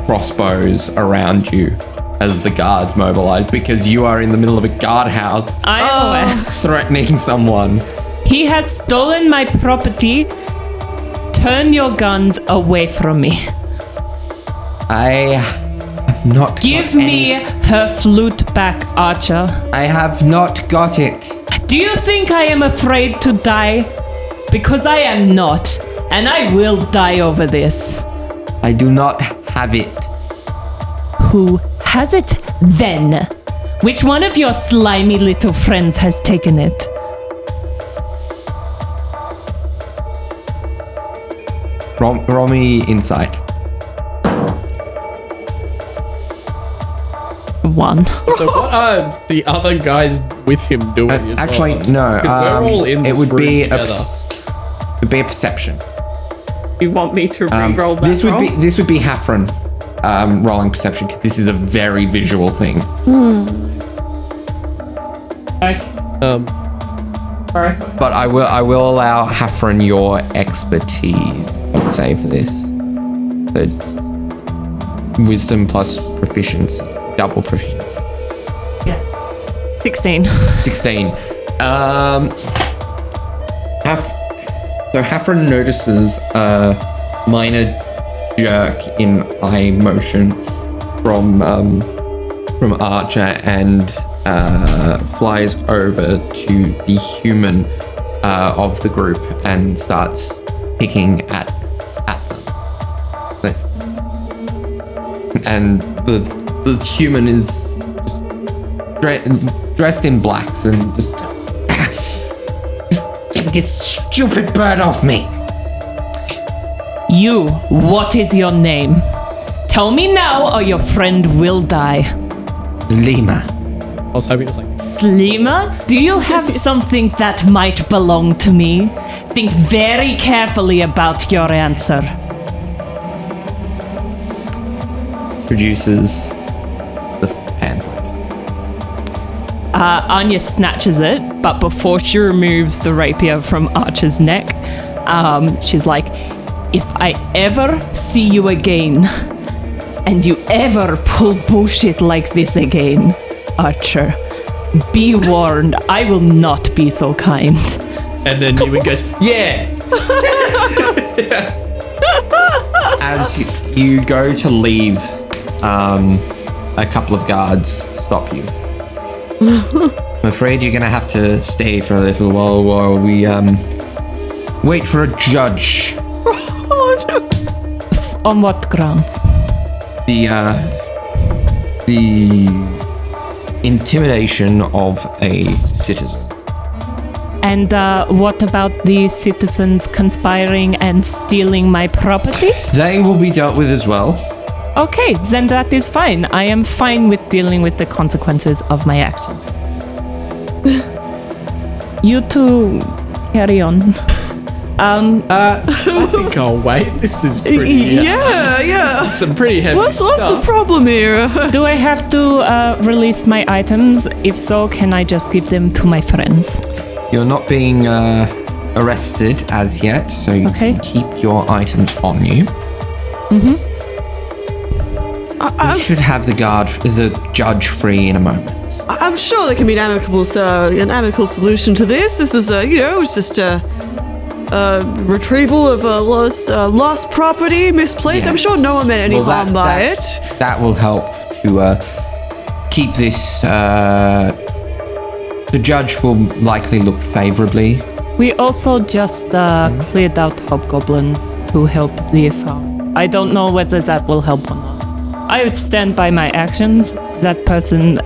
Speaker 1: crossbows around you as the guards mobilize, because you are in the middle of a guardhouse
Speaker 3: I am aware.
Speaker 1: threatening someone.
Speaker 3: He has stolen my property. Turn your guns away from me.
Speaker 1: I have not.
Speaker 3: Give
Speaker 1: got
Speaker 3: me
Speaker 1: any-
Speaker 3: her flute back, Archer.
Speaker 1: I have not got it.
Speaker 3: Do you think I am afraid to die? Because I am not, and I will die over this.
Speaker 1: I do not have it.
Speaker 3: Who has it then? Which one of your slimy little friends has taken it?
Speaker 1: Roll me insight.
Speaker 3: 1.
Speaker 4: So what are the other guys with him doing? as
Speaker 1: Actually,
Speaker 4: well?
Speaker 1: no.
Speaker 4: 'Cause we're all in
Speaker 1: it
Speaker 4: this
Speaker 1: would
Speaker 4: room
Speaker 1: be
Speaker 4: together.
Speaker 1: it would be a perception.
Speaker 3: You want me to re-roll that
Speaker 1: This would
Speaker 3: roll?
Speaker 1: be Hafren rolling perception, because this is a very visual thing. But I will allow Hafren your expertise, I would say, for this. But wisdom plus proficiency, double proficiency.
Speaker 3: 16.
Speaker 1: 16. So Hafren notices a minor jerk in eye motion from Archer and flies over to the human of the group and starts picking at them. And the human is dressed in blacks and just get this stupid bird off me.
Speaker 3: You, what is your name? Tell me now or your friend will die.
Speaker 1: Lima.
Speaker 4: I was hoping it was like,
Speaker 3: Slima, do you have something that might belong to me? Think very carefully about your answer.
Speaker 1: Produces the pamphlet.
Speaker 3: Anya snatches it, but before she removes the rapier from Archer's neck, she's like, if I ever see you again, and you ever pull bullshit like this again, Archer, be warned, I will not be so kind.
Speaker 4: and then Neumann goes, yeah.
Speaker 1: As you go to leave, a couple of guards stop you. I'm afraid you're gonna have to stay for a little while we wait for a judge.
Speaker 3: On what grounds?
Speaker 1: The intimidation of a citizen.
Speaker 3: And what about the citizens conspiring and stealing my property?
Speaker 1: They will be dealt with as well.
Speaker 3: Okay, then that is fine. I am fine with dealing with the consequences of my actions. You two, carry on.
Speaker 4: I think I'll wait. This is pretty.
Speaker 2: Yeah.
Speaker 4: This is some pretty heavy
Speaker 2: What's
Speaker 4: stuff.
Speaker 2: the problem here?
Speaker 3: Do I have to release my items? If so, can I just give them to my friends?
Speaker 1: You're not being arrested as yet, so you
Speaker 3: Okay.
Speaker 1: can keep your items on you. You should have the judge free in a moment.
Speaker 2: I'm sure there can be an amicable solution to this. This is it's just a retrieval of a lost property, misplaced. I'm
Speaker 1: Yes.
Speaker 2: sure no one meant any harm by it.
Speaker 1: That will help to keep this. The judge will likely look favorably.
Speaker 3: We also just cleared out hobgoblins to help the farms. I don't know whether that will help or not. I would stand by my actions. That person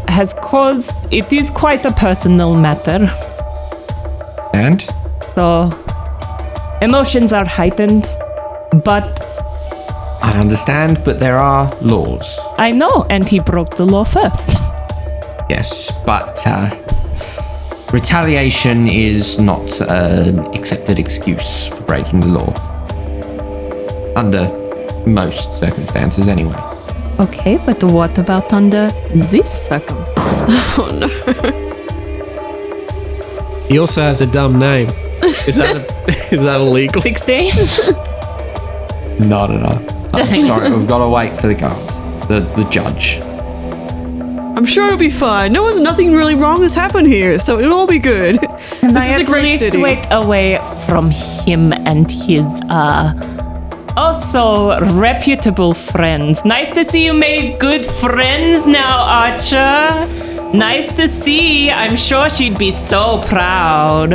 Speaker 3: has caused... It is quite a personal matter.
Speaker 1: And
Speaker 3: So, emotions are heightened, but
Speaker 1: I understand, but there are laws.
Speaker 3: I know, and he broke the law first.
Speaker 1: Yes, but retaliation is not an accepted excuse for breaking the law. Under most circumstances, anyway.
Speaker 3: Okay, but what about under this circumstance?
Speaker 4: He also has a dumb name. Is that illegal?
Speaker 3: 16?
Speaker 1: Not enough. I'm sorry, we've got to wait for the guards. The judge.
Speaker 2: I'm sure it'll be fine. Nothing really wrong has happened here, so it'll all be good.
Speaker 3: And
Speaker 2: This
Speaker 3: I
Speaker 2: is a
Speaker 3: at
Speaker 2: great
Speaker 3: least
Speaker 2: city.
Speaker 3: wait away from him and his also reputable friends. Nice to see you made good friends now, Archer. Nice to see. I'm sure she'd be so proud.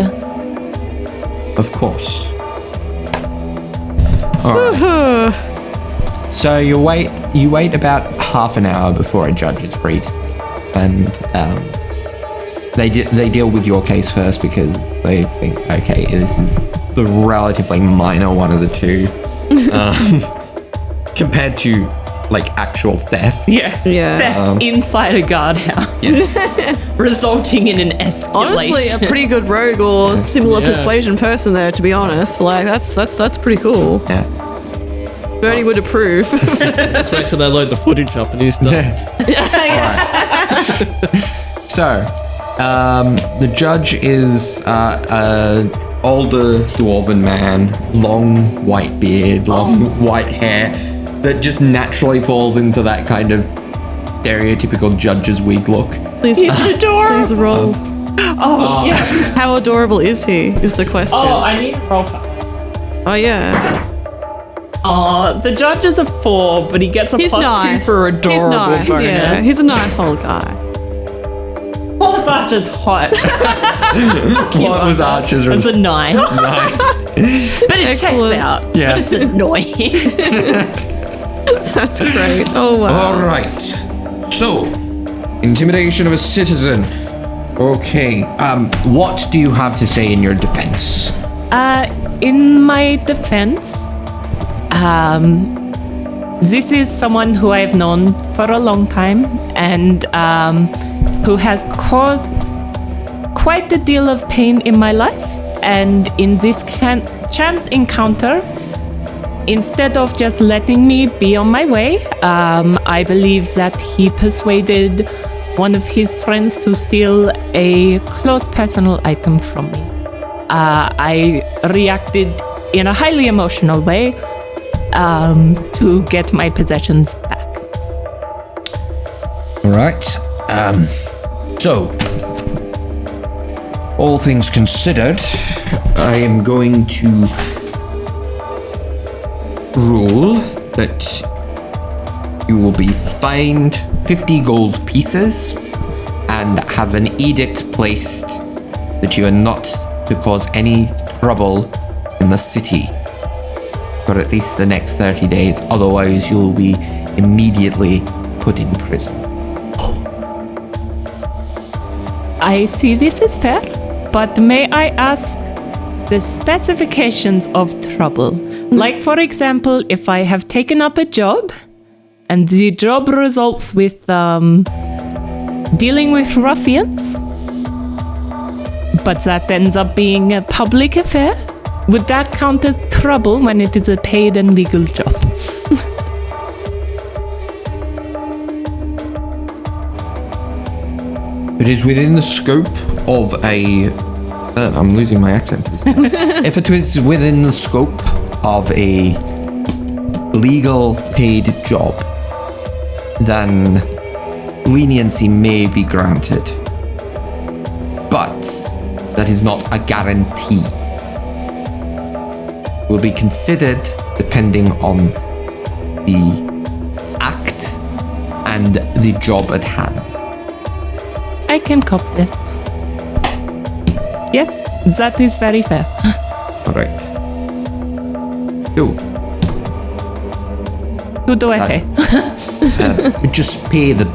Speaker 1: Of course. Alright. So you wait about half an hour before a judge is free to see. And they deal with your case first because they think, okay, this is the relatively minor one of the two. Compared to like actual theft.
Speaker 3: Yeah.
Speaker 2: Yeah.
Speaker 3: Theft inside a guardhouse.
Speaker 1: Yes.
Speaker 3: Resulting in an escalation.
Speaker 2: Honestly, a pretty good rogue or similar
Speaker 4: Yeah.
Speaker 2: persuasion person there, to be honest. Like that's pretty cool.
Speaker 1: Yeah.
Speaker 2: Bernie would approve.
Speaker 4: Just wait till they load the footage up and he's done.
Speaker 1: So, the judge is an older dwarven man, long white beard, long white hair, that just naturally falls into that kind of stereotypical judge's wig look.
Speaker 2: Please,
Speaker 3: He's adorable.
Speaker 2: please roll.
Speaker 3: Oh, yes.
Speaker 2: How adorable is he? Is the question.
Speaker 3: Oh, I need to roll for.
Speaker 2: Oh, yeah.
Speaker 3: Oh, the judge is a 4, but he gets a
Speaker 2: He's
Speaker 3: +2
Speaker 2: nice.
Speaker 3: for adorable
Speaker 2: He's nice.
Speaker 3: bonus.
Speaker 2: Yeah, he's a nice old guy.
Speaker 3: Horse Archer's hot.
Speaker 1: What was Archer's
Speaker 3: It's a 9.
Speaker 1: Nine.
Speaker 3: But it
Speaker 2: Excellent.
Speaker 3: checks out.
Speaker 1: Yeah.
Speaker 3: But it's annoying.
Speaker 2: That's great. Oh, wow.
Speaker 1: All right. So, intimidation of a citizen. Okay. What do you have to say in your defense?
Speaker 3: In my defense, this is someone who I've known for a long time and who has caused quite a deal of pain in my life. And in this chance encounter, instead of just letting me be on my way, I believe that he persuaded one of his friends to steal a close personal item from me. I reacted in a highly emotional way to get my possessions back.
Speaker 1: All right. So, all things considered, I am going to rule that you will be fined 50 gold pieces and have an edict placed that you are not to cause any trouble in the city for at least the next 30 days. Otherwise, you will be immediately put in prison.
Speaker 3: I see this is fair, but may I ask the specifications of trouble? Like, for example, if I have taken up a job and the job results with dealing with ruffians, but that ends up being a public affair, would that count as trouble when it is a paid and legal job?
Speaker 1: It is within the scope of a... I'm losing my accent for this. If it was within the scope of a legal paid job, then leniency may be granted. But that is not a guarantee. Will be considered depending on the act and the job at hand.
Speaker 3: I can cop that. Yes, that is very fair.
Speaker 1: All right. So,
Speaker 3: Who do I pay?
Speaker 1: just pay the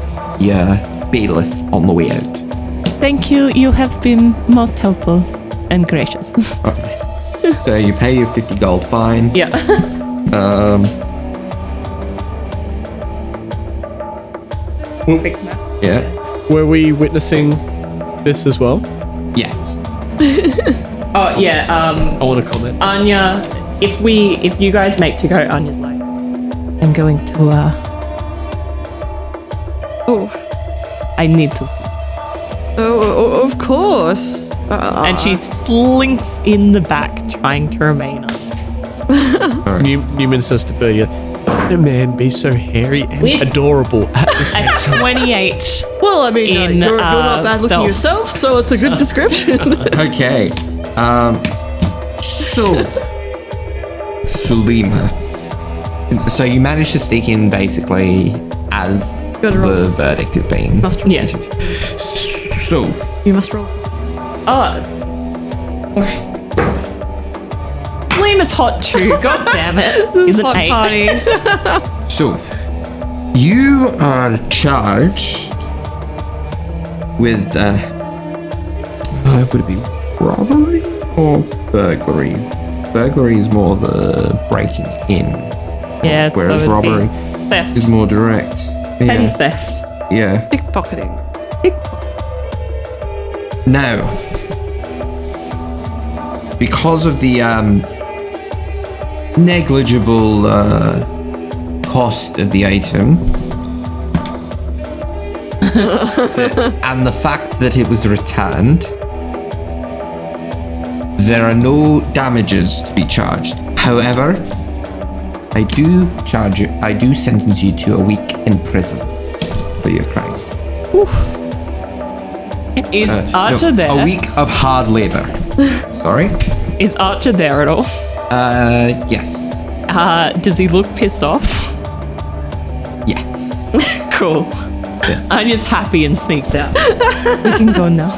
Speaker 1: bailiff on the way out.
Speaker 3: Thank you. You have been most helpful and gracious.
Speaker 1: So you pay your 50 gold fine.
Speaker 3: Yeah.
Speaker 1: Yeah.
Speaker 4: Were we witnessing this as well?
Speaker 1: Yeah.
Speaker 3: Oh yeah.
Speaker 4: I want to comment.
Speaker 3: Anya, if you guys make to go, Anya's like, I'm going to.
Speaker 2: Oh,
Speaker 3: I need to sleep.
Speaker 2: oh, of course.
Speaker 3: And she slinks in the back, trying to remain up.
Speaker 4: Neumann says to Birdie, "How can a man be so hairy and
Speaker 3: With-
Speaker 4: adorable at the same
Speaker 3: At
Speaker 4: time?"
Speaker 3: 28.
Speaker 2: Well, I mean,
Speaker 3: In,
Speaker 2: you're not bad looking
Speaker 3: stealth.
Speaker 2: yourself, so it's a good description.
Speaker 1: Okay. So, Sulima. So you managed to sneak in basically as
Speaker 2: Gotta roll
Speaker 1: the
Speaker 2: this.
Speaker 1: verdict is being.
Speaker 2: Must roll.
Speaker 3: Yeah.
Speaker 1: So,
Speaker 2: You must roll.
Speaker 3: Oh. Liam is hot too. God damn it. He's an
Speaker 2: Hot
Speaker 3: 8.
Speaker 2: party.
Speaker 1: so you are charged with would it be robbery or burglary? Burglary is more the breaking in,
Speaker 3: Yeah.
Speaker 1: whereas
Speaker 3: so it'd be
Speaker 1: robbery
Speaker 3: Theft.
Speaker 1: is more direct.
Speaker 3: Petty
Speaker 1: Yeah.
Speaker 3: theft.
Speaker 1: Yeah.
Speaker 2: Pickpocketing.
Speaker 1: Now, because of the negligible cost of the item and the fact that it was returned, there are no damages to be charged. However, I do sentence you to a week in prison for your crime.
Speaker 3: Is Archer there?
Speaker 1: A week of hard labor. Sorry?
Speaker 3: Is Archer there at all?
Speaker 1: Yes.
Speaker 3: Does he look pissed off?
Speaker 1: Yeah.
Speaker 3: Cool.
Speaker 1: Yeah.
Speaker 3: Anya's happy and sneaks out. We can go now.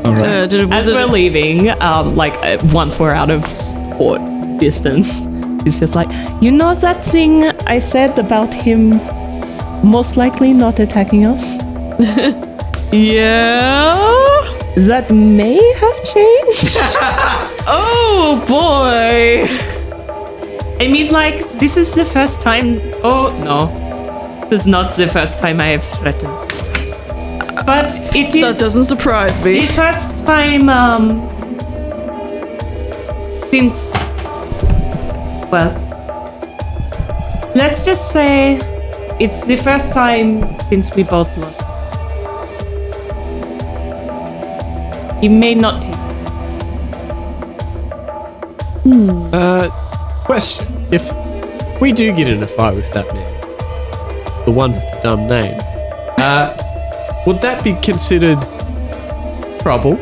Speaker 1: All right.
Speaker 3: As we're leaving, once we're out of port distance, she's just like, you know that thing I said about him most likely not attacking us?
Speaker 2: Yeah.
Speaker 3: That may have changed.
Speaker 2: Oh boy.
Speaker 3: I mean, like, this is the first time. Oh no, this is not the first time I have threatened. But it is
Speaker 2: That doesn't surprise
Speaker 3: the
Speaker 2: me.
Speaker 3: first time since, well, let's just say it's the first time since we both lost. He may not take it.
Speaker 4: Question. If we do get in a fight with that man, the one with the dumb name, would that be considered trouble?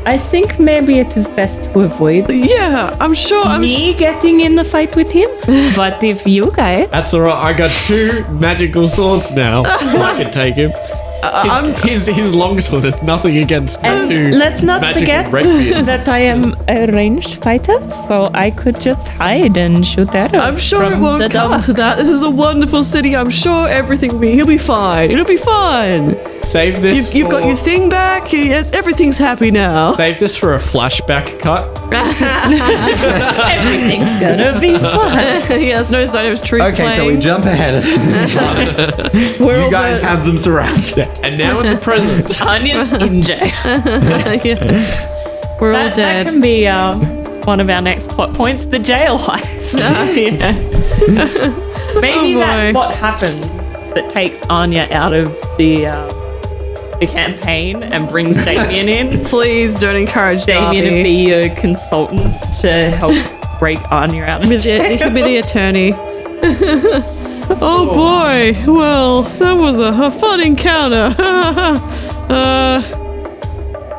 Speaker 3: I think maybe it is best to avoid
Speaker 2: Yeah, I'm sure.
Speaker 3: me getting in the fight with him. But if you guys,
Speaker 4: That's alright, I got 2 magical swords now, so I can take him. His longsword is nothing against my
Speaker 3: and
Speaker 4: 2
Speaker 3: let's not
Speaker 4: magical
Speaker 3: forget
Speaker 4: rapiers.
Speaker 3: that I am a ranged fighter, so I could just hide and shoot arrows.
Speaker 2: I'm sure it
Speaker 3: from the
Speaker 2: won't come
Speaker 3: dark.
Speaker 2: to that. This is a wonderful city. I'm sure everything will be. He'll be fine. It'll be fine.
Speaker 4: Save this
Speaker 2: You've got your thing back. Everything's happy now.
Speaker 4: Save this for a flashback cut.
Speaker 3: Everything's gonna be fine.
Speaker 2: Yeah, there's no sign of his truth
Speaker 1: Okay, so we
Speaker 2: playing.
Speaker 1: jump ahead.
Speaker 2: We're
Speaker 1: You guys have them surrounded.
Speaker 4: And now in the present.
Speaker 3: Tanya's in jail.
Speaker 2: We're all
Speaker 3: That
Speaker 2: dead.
Speaker 3: can be one of our next plot points, the jail heist.
Speaker 2: Yeah.
Speaker 3: Maybe
Speaker 2: Oh,
Speaker 3: that's
Speaker 2: boy.
Speaker 3: what happens that takes Anya out of the campaign and brings Damien in.
Speaker 2: Please don't encourage
Speaker 3: Damien to
Speaker 2: Darby.
Speaker 3: be a consultant to help break Anya out of
Speaker 2: He
Speaker 3: jail.
Speaker 2: could be the attorney. Oh boy. Well, that was a fun encounter.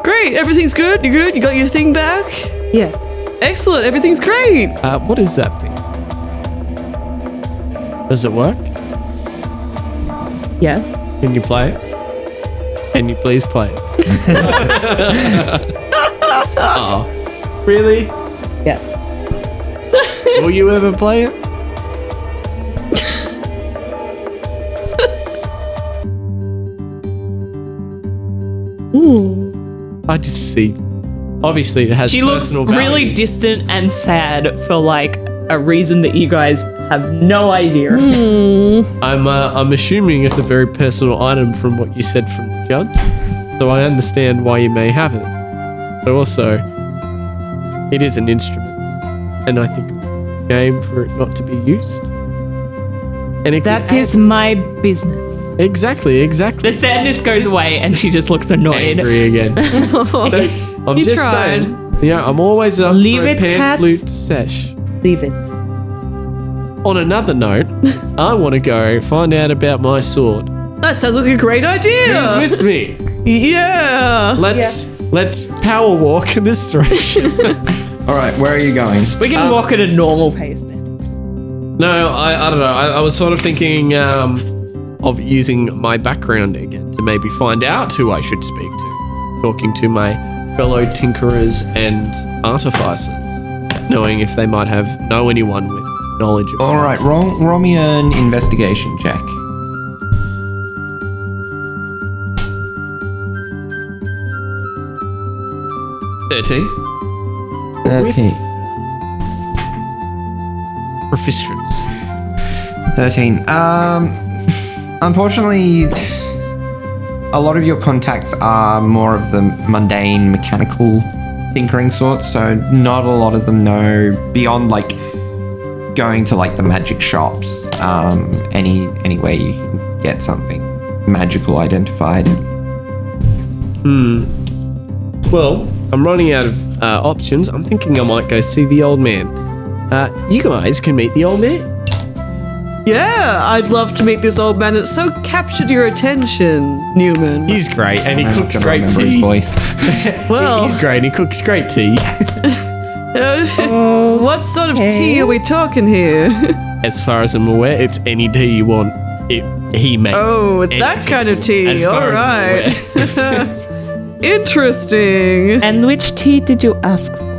Speaker 2: Great. Everything's good. You good? You got your thing back?
Speaker 3: Yes.
Speaker 2: Excellent. Everything's great.
Speaker 4: What is that thing? Does it work?
Speaker 3: Yes.
Speaker 4: Can you play it? Can you please play it? Oh, really?
Speaker 3: Yes.
Speaker 4: Will you ever play it? I just see. Obviously, it has
Speaker 3: She looks
Speaker 4: personal value.
Speaker 3: really distant and sad for like a reason that you guys have no idea.
Speaker 4: I'm assuming it's a very personal item from what you said from the judge, so I understand why you may have it. But also, it is an instrument, and I think it's a game for it not to be used. And it
Speaker 3: That
Speaker 4: could
Speaker 3: is my business.
Speaker 4: exactly.
Speaker 3: The sadness goes away and she just looks annoyed.
Speaker 4: Angry again. So, I'm
Speaker 2: You
Speaker 4: just
Speaker 2: tried.
Speaker 4: saying. Yeah, I'm always up
Speaker 3: Leave
Speaker 4: for a
Speaker 3: it,
Speaker 4: pan
Speaker 3: cat.
Speaker 4: flute sesh.
Speaker 3: Leave it.
Speaker 4: On another note, I want to go find out about my sword.
Speaker 2: That sounds like a great idea.
Speaker 4: Who's with me?
Speaker 2: Yeah.
Speaker 4: Let's power walk in this direction.
Speaker 1: All right, where are you going?
Speaker 3: We can walk at a normal pace then.
Speaker 4: No, I don't know. I was sort of thinking of using my background again to maybe find out who I should speak to. Talking to my fellow tinkerers and artificers, knowing if they might know anyone with knowledge of.
Speaker 1: All right, roll me an investigation check.
Speaker 4: Okay.
Speaker 1: 13.
Speaker 4: Proficiency.
Speaker 1: 13. Unfortunately, a lot of your contacts are more of the mundane mechanical tinkering sort, so not a lot of them know beyond like going to like the magic shops, any way you can get something magical identified.
Speaker 4: Well, I'm running out of options. I'm thinking I might go see the old man. You guys can meet the old man.
Speaker 2: Yeah, I'd love to meet this old man that so captured your attention, Neumann.
Speaker 4: He's great, and he
Speaker 1: I'm
Speaker 4: cooks
Speaker 1: gonna
Speaker 4: great
Speaker 1: remember
Speaker 4: tea.
Speaker 1: his voice.
Speaker 2: Well,
Speaker 4: He's great. He cooks great tea.
Speaker 2: what sort of tea are we talking here?
Speaker 4: As far as I'm aware, it's any tea you want. He makes.
Speaker 2: Oh, it's that
Speaker 4: anything.
Speaker 2: kind of tea.
Speaker 4: As
Speaker 2: All
Speaker 4: far as I'm
Speaker 2: right.
Speaker 4: aware.
Speaker 2: Interesting.
Speaker 3: And which tea did you ask for?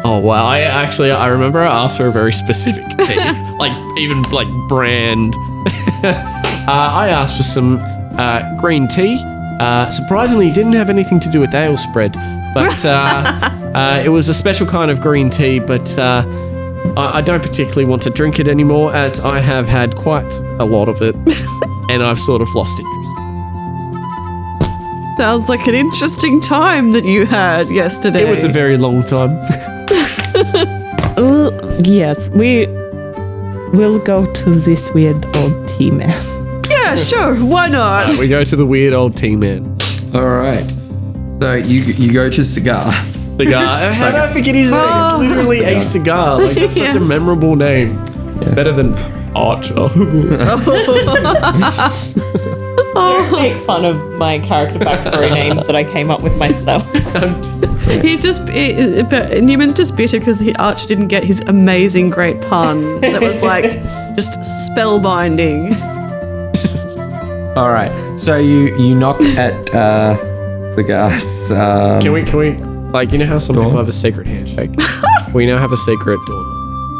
Speaker 4: Oh wow! I remember I asked for a very specific tea, like even like brand. I asked for some green tea. Surprisingly, it didn't have anything to do with ale spread, but it was a special kind of green tea. But I don't particularly want to drink it anymore, as I have had quite a lot of it, and I've sort of lost interest.
Speaker 2: Sounds like an interesting time that you had yesterday.
Speaker 4: It was a very long time.
Speaker 3: Yes, we will go to this weird old tea man.
Speaker 2: Yeah, sure. Why not?
Speaker 4: We go to the weird old tea man.
Speaker 1: All right. So you go to Cigar.
Speaker 4: Cigar. How did I forget his name? It's literally a cigar. Like, that's such a memorable name. It's better than Archer.
Speaker 3: Don't make fun of my character backstory names that I came up with myself.
Speaker 2: He's just Newman's just bitter because Arch didn't get his amazing great pun that was like just spellbinding.
Speaker 1: All right. So you knock at Cigar's.
Speaker 4: Can we, like, you know how some people have a secret handshake? We now have a secret door.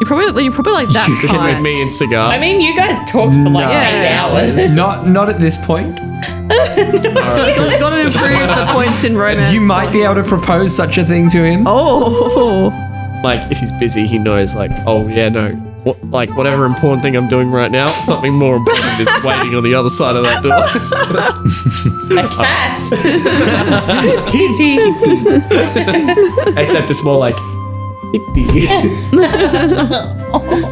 Speaker 2: You're probably like that
Speaker 4: With
Speaker 2: tight.
Speaker 4: me and Cigar.
Speaker 3: I mean, you guys talked for like 8 hours.
Speaker 1: Not at this point.
Speaker 2: So got to improve the points in romance.
Speaker 1: You might be able to propose such a thing to him.
Speaker 2: Oh.
Speaker 4: Like, if he's busy, he knows, like, oh, yeah, no. Whatever important thing I'm doing right now, something more important is waiting on the other side of that door.
Speaker 3: A cat.
Speaker 4: Except it's more like,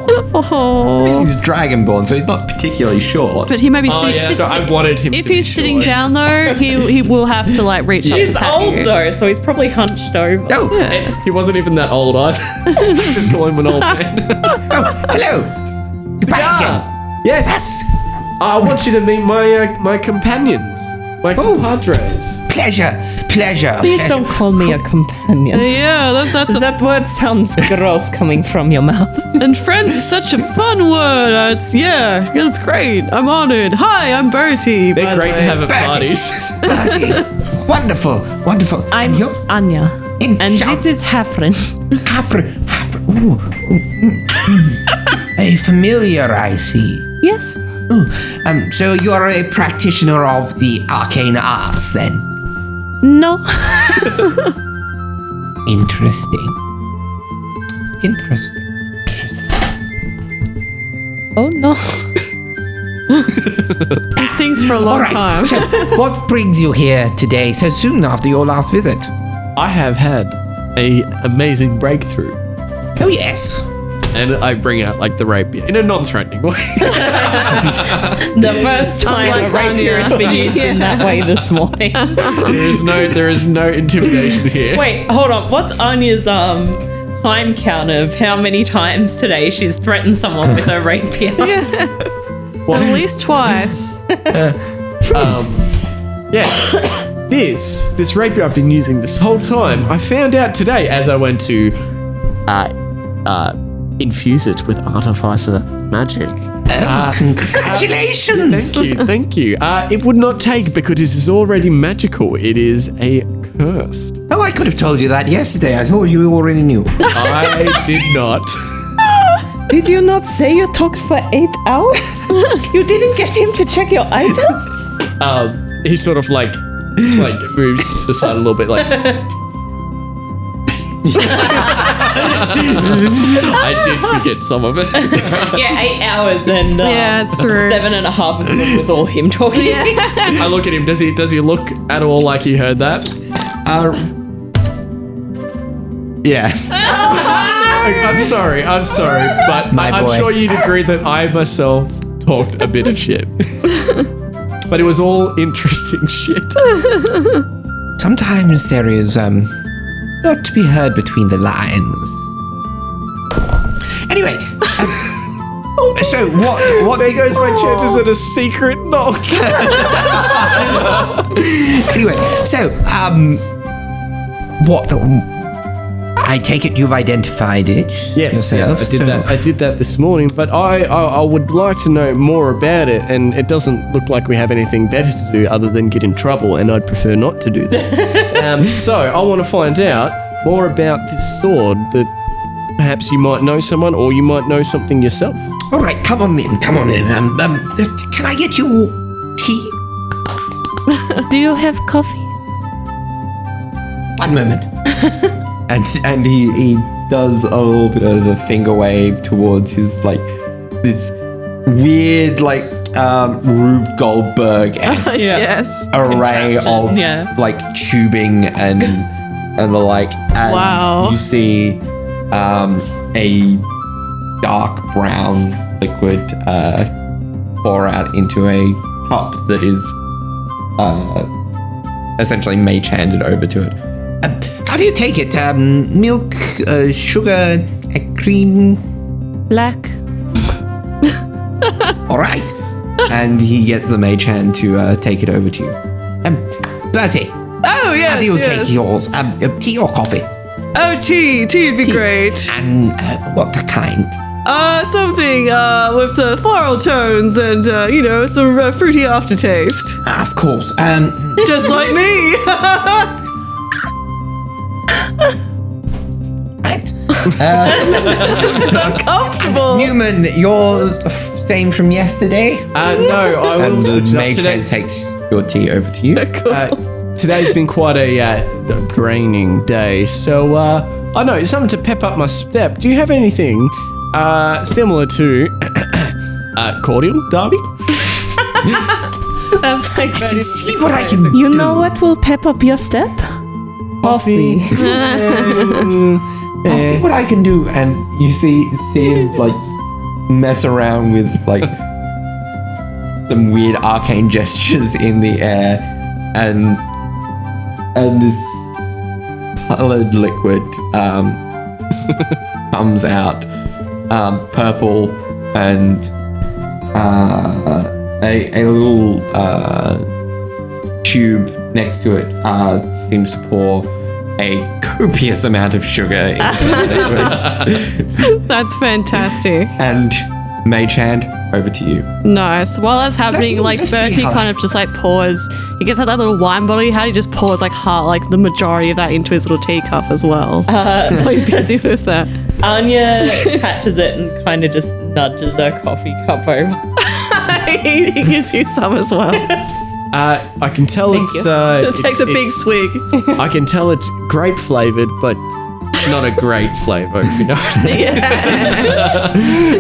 Speaker 1: He's dragonborn, so he's not particularly short.
Speaker 2: But he may be
Speaker 4: oh,
Speaker 2: sitting.
Speaker 4: yeah, so I wanted him
Speaker 2: If
Speaker 4: to be
Speaker 2: he's sitting
Speaker 4: short.
Speaker 2: down though, he will have to like reach up.
Speaker 3: He's
Speaker 2: and pat
Speaker 3: old
Speaker 2: you.
Speaker 3: though, so he's probably hunched over.
Speaker 1: Oh,
Speaker 4: He wasn't even that old either. Just call him an old man.
Speaker 1: hello. You're back again.
Speaker 4: Yes. I want you to meet my companions, my compadres.
Speaker 1: Pleasure.
Speaker 3: Please don't call me a companion.
Speaker 2: Yeah, that's a,
Speaker 3: That word sounds gross coming from your mouth.
Speaker 2: and friends is such a fun word. It's great. I'm honored. Hi, I'm Bertie. by
Speaker 4: They're
Speaker 2: the
Speaker 4: great to
Speaker 2: way.
Speaker 4: have at
Speaker 1: Bertie.
Speaker 4: parties.
Speaker 1: Bertie. Wonderful.
Speaker 3: I'm
Speaker 1: And you're
Speaker 3: Anya,
Speaker 1: in
Speaker 3: and
Speaker 1: Jump.
Speaker 3: this is Hafren.
Speaker 1: Hafren. Ooh. A familiar, I see.
Speaker 3: Yes.
Speaker 1: So you're a practitioner of the arcane arts, then?
Speaker 3: No.
Speaker 1: Interesting.
Speaker 3: Oh no.
Speaker 2: Things for a long
Speaker 1: All right.
Speaker 2: time.
Speaker 1: So, what brings you here today, so soon after your last visit?
Speaker 4: I have had a amazing breakthrough,
Speaker 1: Oh yes.
Speaker 4: and I bring out like the rapier in a non-threatening way.
Speaker 3: The first time
Speaker 2: Unlike
Speaker 3: a rapier has
Speaker 2: Anya.
Speaker 3: been used in that way this morning.
Speaker 4: there is no intimidation here.
Speaker 3: Wait, hold on. What's Anya's time count of how many times today she's threatened someone with a rapier?
Speaker 2: At least twice.
Speaker 4: Yeah. This rapier I've been using this whole time, I found out today as I went to infuse it with artificer magic.
Speaker 1: Congratulations.
Speaker 4: Thank you. It would not take because it is already magical. It is a cursed.
Speaker 1: Oh, I could have told you that yesterday. I thought you already knew.
Speaker 4: I did not.
Speaker 3: Did you not say you talked for 8 hours? You didn't get him to check your items?
Speaker 4: He sort of like moves to the side a little bit like. I did forget some of it.
Speaker 3: Yeah, 8 hours and
Speaker 2: Yeah, it's true.
Speaker 3: 7.5 of it was all him talking.
Speaker 4: I look at him. Does he look at all like he heard that?
Speaker 1: Yes.
Speaker 4: I'm sorry, but
Speaker 1: My
Speaker 4: I'm
Speaker 1: boy.
Speaker 4: sure you'd agree that I myself talked a bit of shit. But it was all interesting shit.
Speaker 1: Sometimes there is not to be heard between the lines. Anyway,
Speaker 2: Oh
Speaker 1: So what?
Speaker 4: There goes my chances at a secret knock.
Speaker 1: Anyway, so what? I take it you've identified it.
Speaker 4: Yes,
Speaker 1: yourself,
Speaker 4: I did that. I did that this morning, but I would like to know more about it, and it doesn't look like we have anything better to do other than get in trouble, and I'd prefer not to do that. So I want to find out more about this sword that perhaps you might know someone, or you might know something yourself.
Speaker 1: All right, come on in. Can I get you tea?
Speaker 3: Do you have coffee?
Speaker 1: 1 moment. and he does a little bit of a finger wave towards his like this weird like Rube Goldberg-esque
Speaker 2: Yes.
Speaker 1: array of
Speaker 3: Yeah.
Speaker 1: like tubing and the like. And
Speaker 2: Wow.
Speaker 1: you see a dark brown liquid pour out into a cup that is essentially mage handed over to it. How do you take it? Milk, sugar, cream?
Speaker 3: Black.
Speaker 1: All right. And he gets the mage hand to take it over to you. Bertie,
Speaker 2: Oh, yes.
Speaker 1: how do you
Speaker 2: yes.
Speaker 1: take yours? Tea or coffee?
Speaker 2: Oh, tea. Tea would be great.
Speaker 1: And what kind?
Speaker 2: Something with floral tones and, some fruity aftertaste.
Speaker 1: Of course.
Speaker 2: Just like me.
Speaker 1: Right.
Speaker 2: This is uncomfortable.
Speaker 1: Newman, you're same from yesterday?
Speaker 4: No, I will
Speaker 1: And the
Speaker 4: switch it up
Speaker 1: mage
Speaker 4: today.
Speaker 1: hand takes your tea over to you.
Speaker 4: Today's been quite a draining day, so I know something to pep up my step. Do you have anything similar to cordial, Darby?
Speaker 2: That's like
Speaker 1: I can see what I can do.
Speaker 3: You know what will pep up your step? Coffee.
Speaker 1: I'll see what I can do. And you see him like mess around with like some weird arcane gestures in the air, and this colored liquid comes out, purple, and a little tube next to it seems to pour a copious amount of sugar into the liquid.
Speaker 2: That's fantastic.
Speaker 1: And mage hand, over to you.
Speaker 2: Nice. While that's happening,
Speaker 1: Let's see
Speaker 2: Bertie
Speaker 1: how-
Speaker 2: kind of just pours. He gets out that little wine bottle he had. He just pours the majority of that into his little teacup as well. While he's busy with that.
Speaker 3: Anya catches it and kind of just nudges her coffee cup over.
Speaker 2: he gives you some as well.
Speaker 4: I can tell it's
Speaker 2: Takes a big swig.
Speaker 4: I can tell it's grape flavored, but not a great flavor, if you know what I mean.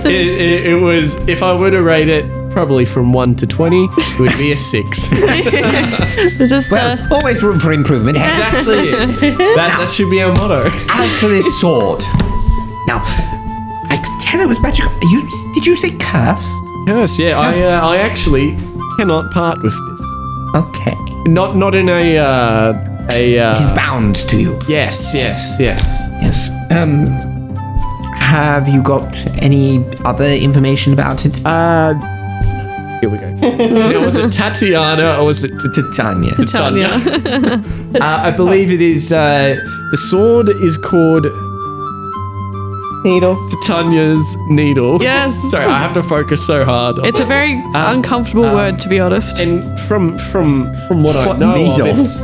Speaker 4: it was, if I were to rate it, probably from 1 to 20, it would be a 6.
Speaker 2: It's just
Speaker 1: Always room for improvement.
Speaker 4: Exactly it. That should be our motto.
Speaker 1: As for this sword, now I could tell it was magical. Did you say cursed?
Speaker 4: Yes, yeah, I actually cannot part with this.
Speaker 1: Okay.
Speaker 4: Not in a
Speaker 1: It is bound to you.
Speaker 4: yes.
Speaker 1: Yes. Have you got any other information about it?
Speaker 4: Here we go. Now, was it Tatiana or was it
Speaker 1: Titania.
Speaker 2: Tanya.
Speaker 4: I believe it is. The sword is called
Speaker 3: Needle.
Speaker 4: Titania's needle.
Speaker 2: Yes.
Speaker 4: Sorry, I have to focus so hard.
Speaker 2: It's a very uncomfortable word, to be honest.
Speaker 4: And from what I know
Speaker 1: needle?
Speaker 4: of, it's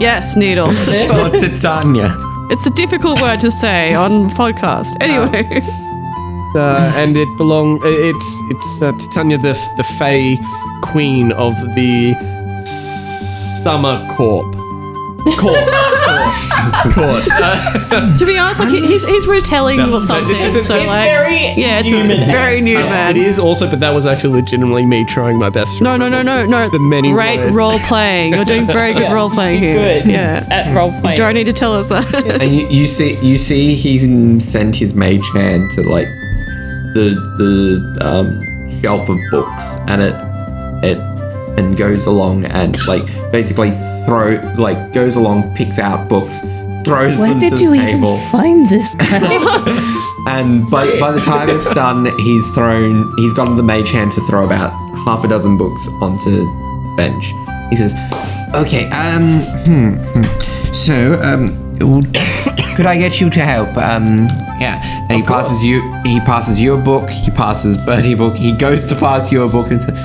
Speaker 2: Yes, needle, for sure.
Speaker 1: Or Titania.
Speaker 2: It's a difficult word to say on podcast. Anyway.
Speaker 4: and it it's Titania, the Fey Queen of the Summer Court. Court.
Speaker 2: To be honest, he's retelling or something.
Speaker 4: this isn't-
Speaker 2: so
Speaker 4: it's
Speaker 2: it's very new, man.
Speaker 4: It is also, but that was actually legitimately me trying my best. To
Speaker 2: No.
Speaker 4: The many
Speaker 2: Great
Speaker 4: words.
Speaker 2: role playing. You're doing very good role playing here.
Speaker 3: Good.
Speaker 2: Yeah.
Speaker 3: At role playing.
Speaker 2: Don't need to tell us that.
Speaker 1: And you see he's sent his mage hand to like the shelf of books, and it goes along and like basically goes along, picks out books, throws
Speaker 3: Where
Speaker 1: them to
Speaker 3: did
Speaker 1: the
Speaker 3: you
Speaker 1: table.
Speaker 3: even find this guy?
Speaker 1: And by the time it's done, he's gotten the mage hand to throw about half a dozen books onto the bench. He says, "Okay, so, could I get you to help? Yeah." And he passes you a book, he passes Bertie a book, he goes to pass you a book and says,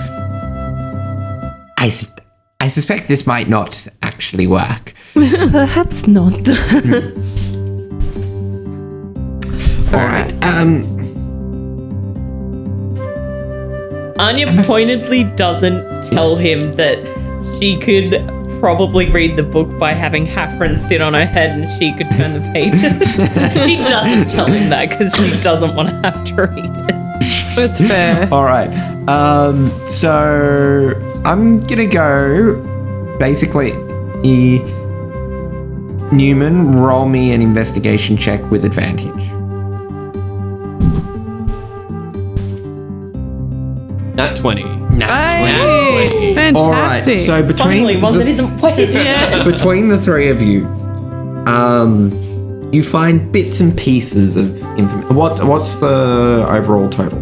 Speaker 1: I suspect this might not actually work.
Speaker 3: Perhaps not.
Speaker 1: Alright,
Speaker 3: Anya pointedly doesn't tell him that she could probably read the book by having Hafren sit on her head and she could turn the pages. She doesn't tell him that because she doesn't want to have to read it.
Speaker 2: It's fair.
Speaker 1: alright. So I'm gonna go basically Neumann, roll me an investigation check with advantage.
Speaker 4: Nat 20.
Speaker 2: Hey, fantastic.
Speaker 1: Alright, so
Speaker 3: Finally, one that
Speaker 1: between
Speaker 3: isn't poisonous.
Speaker 1: between the three of you, you find bits and pieces of information. What's the overall total?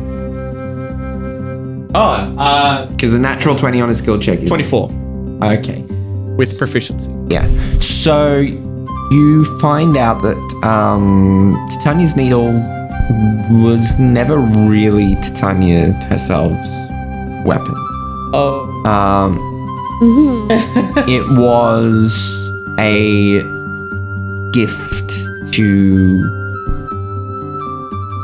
Speaker 1: Because the natural 20 on a skill check is
Speaker 4: 24
Speaker 1: Okay.
Speaker 4: with proficiency.
Speaker 1: Yeah. So you find out that Titania's needle was never really Titania herself's weapon.
Speaker 3: Oh.
Speaker 1: It was a gift to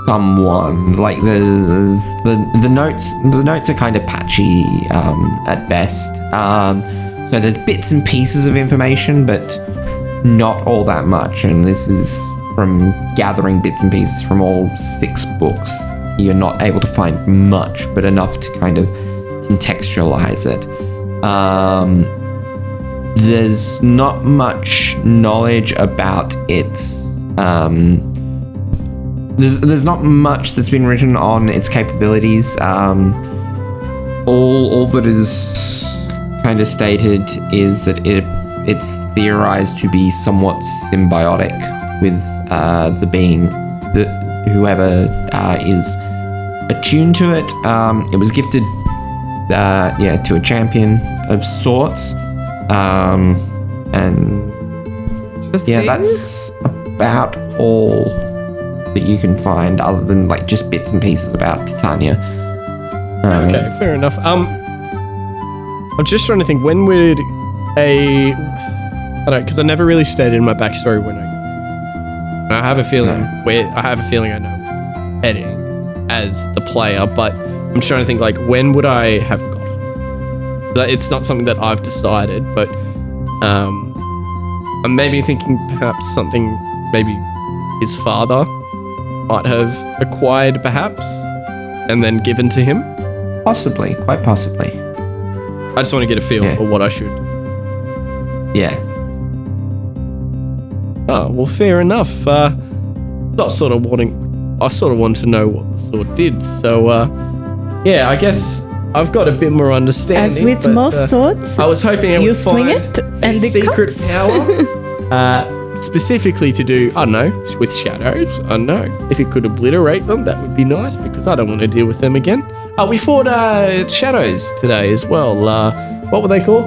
Speaker 1: someone. Like the notes are kind of patchy at best. So there's bits and pieces of information, but not all that much. And this is from gathering bits and pieces from all 6 books. You're not able to find much, but enough to kind of contextualize it. There's not much knowledge about its there's not much that's been written on its capabilities. All that is kind of stated is that it's theorized to be somewhat symbiotic with the being, whoever is attuned to it. It was gifted to a champion of sorts. And yeah, that's about all that you can find, other than like just bits and pieces about Titania.
Speaker 4: Okay, fair enough. I'm just trying to think, when would because I never really stated my backstory when I have a feeling I know heading as the player, but I'm just trying to think, like, when would I have got it? It's not something that I've decided, but I'm maybe thinking perhaps something maybe his father might have acquired, perhaps, and then given to him.
Speaker 1: Possibly, quite possibly.
Speaker 4: I just want to get a feel for what I should.
Speaker 1: Yeah.
Speaker 4: Oh, well, fair enough. I sort of want to know what the sword did. So, I guess I've got a bit more understanding.
Speaker 3: As with most swords,
Speaker 4: I was hoping I
Speaker 3: you
Speaker 4: would
Speaker 3: swing
Speaker 4: find
Speaker 3: it
Speaker 4: a
Speaker 3: and it
Speaker 4: secret
Speaker 3: cuts.
Speaker 4: power, specifically to do, I don't know, with shadows. I don't know. If it could obliterate them, that would be nice, because I don't want to deal with them again. We fought shadows today as well. What were they called?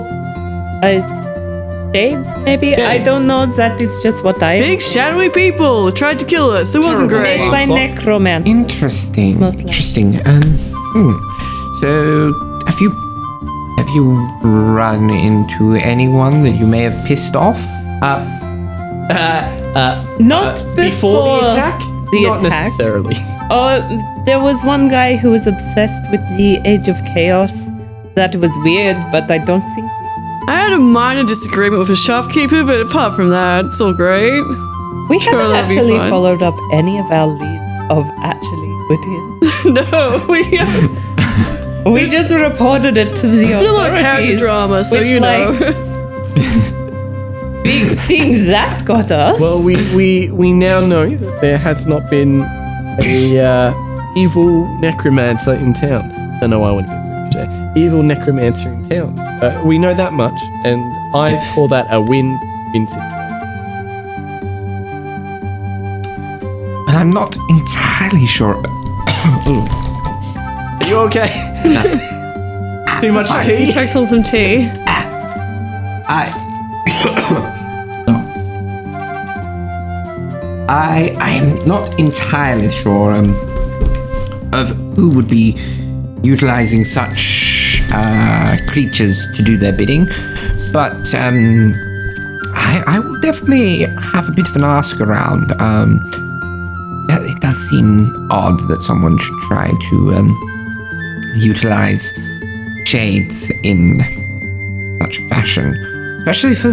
Speaker 3: Shades, maybe?
Speaker 4: Shades.
Speaker 3: I don't know. That is just what I...
Speaker 2: Big shadowy people tried to kill us. It wasn't
Speaker 4: Terrible.
Speaker 2: great.
Speaker 3: Made by necromancy.
Speaker 1: Interesting.
Speaker 3: Most likely.
Speaker 1: Interesting. So have you run into anyone that you may have pissed off?
Speaker 3: Not
Speaker 4: Before the attack?
Speaker 3: The
Speaker 4: Not
Speaker 3: attack.
Speaker 4: necessarily.
Speaker 3: Oh, there was one guy who was obsessed with the Age of Chaos. That was weird, but I don't think...
Speaker 2: I had a minor disagreement with a shopkeeper, but apart from that, it's all great.
Speaker 3: We
Speaker 2: Sure,
Speaker 3: haven't
Speaker 2: that'd be
Speaker 3: actually
Speaker 2: fun.
Speaker 3: followed up any of our leads of actually who it is.
Speaker 2: No, we haven't.
Speaker 3: We just reported it to the
Speaker 2: It's been a lot of character
Speaker 3: authorities,
Speaker 2: drama, so
Speaker 3: which,
Speaker 2: you know.
Speaker 3: big thing that got us.
Speaker 4: Well, we now know that there has not been a evil necromancer in town. I know I want to be British there. Evil necromancer in town. We know that much, and I call that a win-win situation.
Speaker 1: I'm not entirely sure. Ooh.
Speaker 4: Are you okay? Too much tea?
Speaker 2: Checks on some tea.
Speaker 1: I am not entirely sure of who would be utilizing such creatures to do their bidding, but I will definitely have a bit of an ask around. It does seem odd that someone should try to utilize shades in such fashion, especially for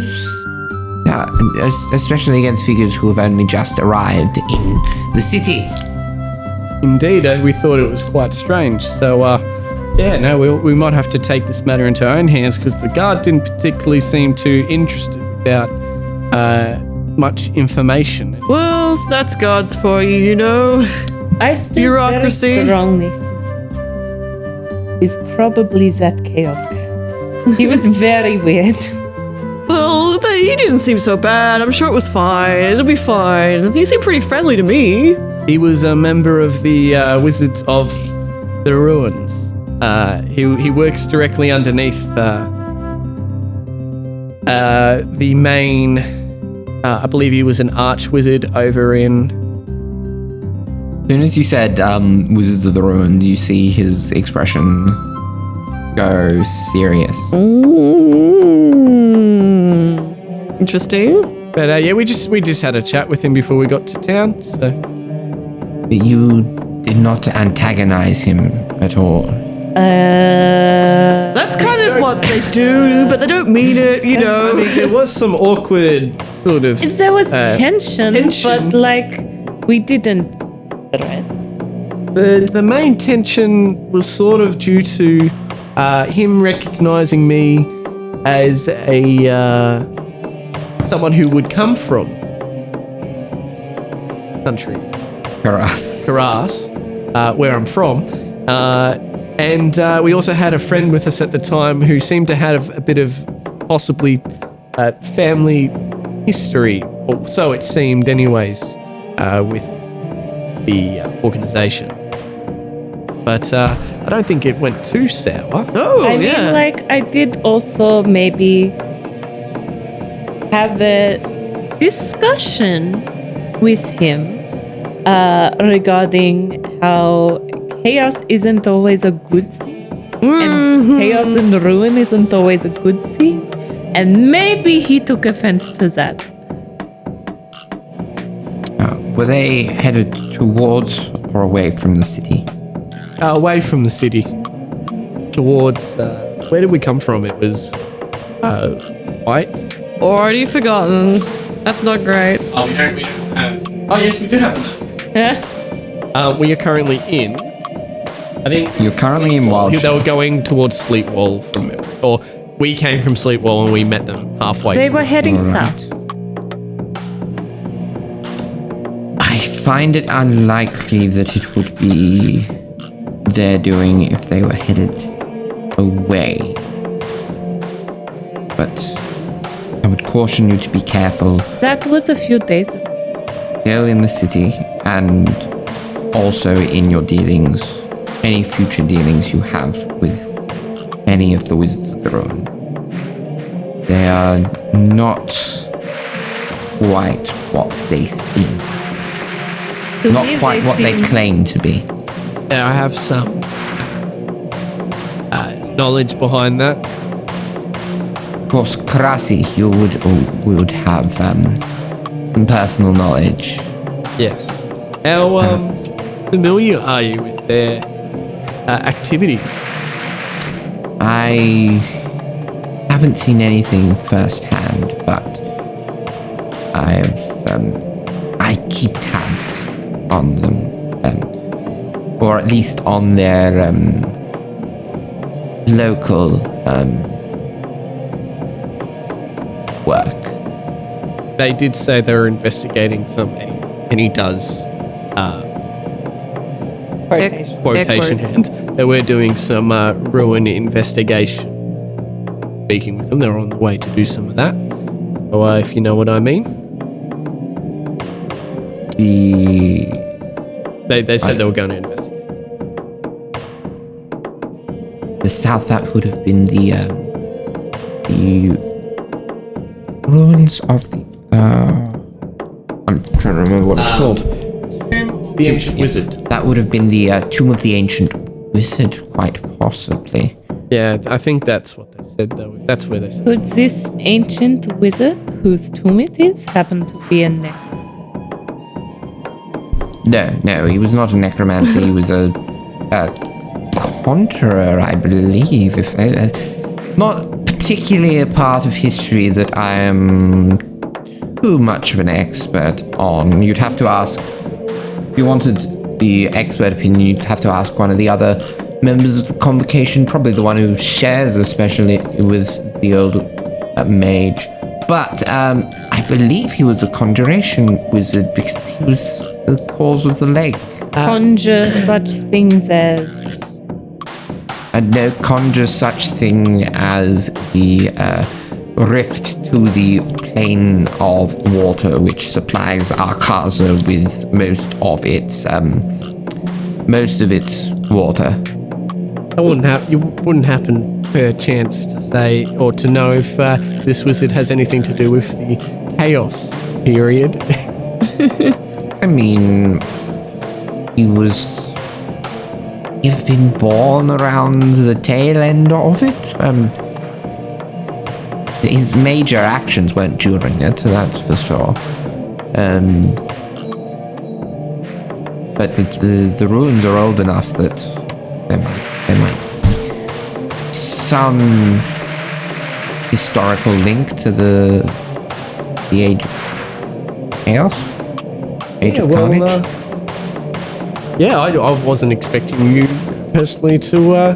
Speaker 1: especially against figures who have only just arrived in the city.
Speaker 4: Indeed, we thought it was quite strange. So, we might have to take this matter into our own hands because the guard didn't particularly seem too interested without much information.
Speaker 2: Well, that's gods for you, you know.
Speaker 3: I still
Speaker 2: Bureaucracy.
Speaker 3: very strongly think is probably that chaos guy. He was very weird.
Speaker 2: Well, he didn't seem so bad. I'm sure it was fine. It'll be fine. He seemed pretty friendly to me.
Speaker 4: He was a member of the Wizards of the Ruins. He works directly underneath the main. I believe he was an archwizard over in.
Speaker 1: As soon as you said Wizards of the Ruins, you see his expression go serious.
Speaker 2: Interesting.
Speaker 4: But we just had a chat with him before we got to town. So
Speaker 1: But you did not antagonize him at all.
Speaker 2: That's kind of what they do, but they don't mean it, you know.
Speaker 4: I mean, there was some awkward sort of.
Speaker 3: There was tension, but like we didn't threat.
Speaker 4: The main tension was sort of due to him recognizing me as a someone who would come from country Karas, where I'm from, and we also had a friend with us at the time who seemed to have a bit of possibly family history, or so it seemed, anyways, with the organization. But I don't think it went too sour.
Speaker 2: Oh,
Speaker 3: I mean, like, I did also maybe have a discussion with him regarding how chaos isn't always a good thing. And chaos and ruin isn't always a good thing. And maybe he took offense to that.
Speaker 1: Were they headed towards or away from the city?
Speaker 4: Away from the city, towards where did we come from? It was White.
Speaker 2: Already forgotten. That's not great.
Speaker 4: Oh, we don't have. Oh, yes, we do have that. We are currently in. I think
Speaker 1: You're currently in Wild.
Speaker 4: they were going towards Sleepwall from, or we came from Sleepwall and we met them halfway.
Speaker 3: They were heading
Speaker 1: Alright.
Speaker 3: south.
Speaker 1: I find it unlikely that it would be their doing if they were headed away. But I would caution you to be careful
Speaker 3: That was a few days ago.
Speaker 1: still in the city and also in your dealings, any future dealings you have with any of the Wizards of the Ruin. They are not quite what they seem.
Speaker 3: To
Speaker 1: Not
Speaker 3: me,
Speaker 1: quite what they
Speaker 3: seem-
Speaker 1: claim to be.
Speaker 4: Yeah, I have some knowledge behind that.
Speaker 1: Of course, Karasi, you would have some personal knowledge.
Speaker 4: Yes. How familiar are you with their activities?
Speaker 1: I haven't seen anything firsthand, but I keep tabs on them, or at least on their local work.
Speaker 4: They did say they were investigating something, and he does quotation hands. They were doing some ruin investigation. Speaking with them, they're on the way to do some of that. So, if you know what I mean. They said they were going to investigate.
Speaker 1: The south, that would have been the ruins of the. I'm trying to remember what it's called.
Speaker 4: The ancient wizard.
Speaker 1: That would have been the tomb of the ancient wizard, quite possibly.
Speaker 4: Yeah, I think that's what they said. That's where they said.
Speaker 3: Could this ancient wizard, whose tomb it is, happen to be a necromancer?
Speaker 1: No, he was not a necromancer. He was a conjurer, I believe. If not particularly a part of history that I am too much of an expert on. You'd have to ask. If you wanted the expert opinion, you'd have to ask one of the other members of the convocation, probably the one who shares especially with the old mage. But I believe he was a conjuration wizard because he was the cause of the lake.
Speaker 3: Conjure such things as...
Speaker 1: And no, conjure such thing as the rift to the plane of water, which supplies Arkaza with most of its water.
Speaker 4: You wouldn't happen per chance to say or to know if this wizard has anything to do with the chaos period.
Speaker 1: I mean, you've been born around the tail end of it. His major actions weren't during it, that's for sure. But the ruins are old enough that there might be some historical link to the age of chaos, age of carnage.
Speaker 4: I wasn't expecting you personally to.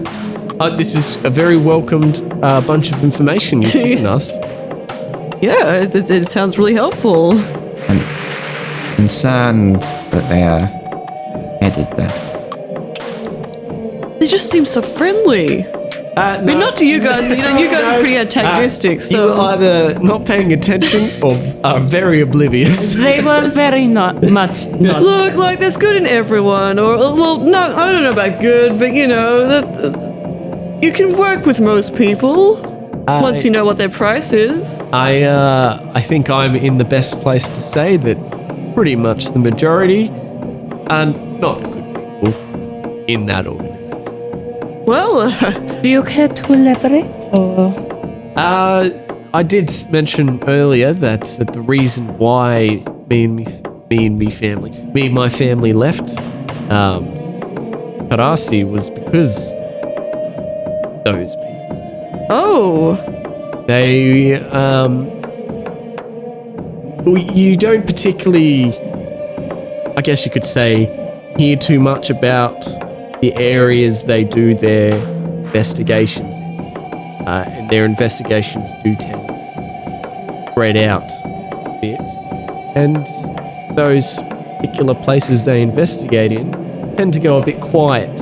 Speaker 4: This is a very welcomed bunch of information you've given us.
Speaker 2: Yeah, it sounds really helpful.
Speaker 1: I'm concerned that they are headed there.
Speaker 2: They just seem so friendly. I mean, not to you guys, but you guys are pretty antagonistic. So
Speaker 4: You're either not paying attention or are very oblivious.
Speaker 3: They were very not.
Speaker 2: look, like there's good in everyone, or well, no, I don't know about good, but you know that you can work with most people once you know what their price is.
Speaker 4: I think I'm in the best place to say that pretty much the majority are not good people in that organization.
Speaker 2: Well,
Speaker 3: Do you care to elaborate? Or?
Speaker 4: I did mention earlier that the reason why me and my family left Karasi was because those people.
Speaker 2: oh,
Speaker 4: They you don't particularly, I guess you could say, hear too much about the areas they do their investigations in. And their investigations do tend to spread out a bit. And those particular places they investigate in tend to go a bit quiet.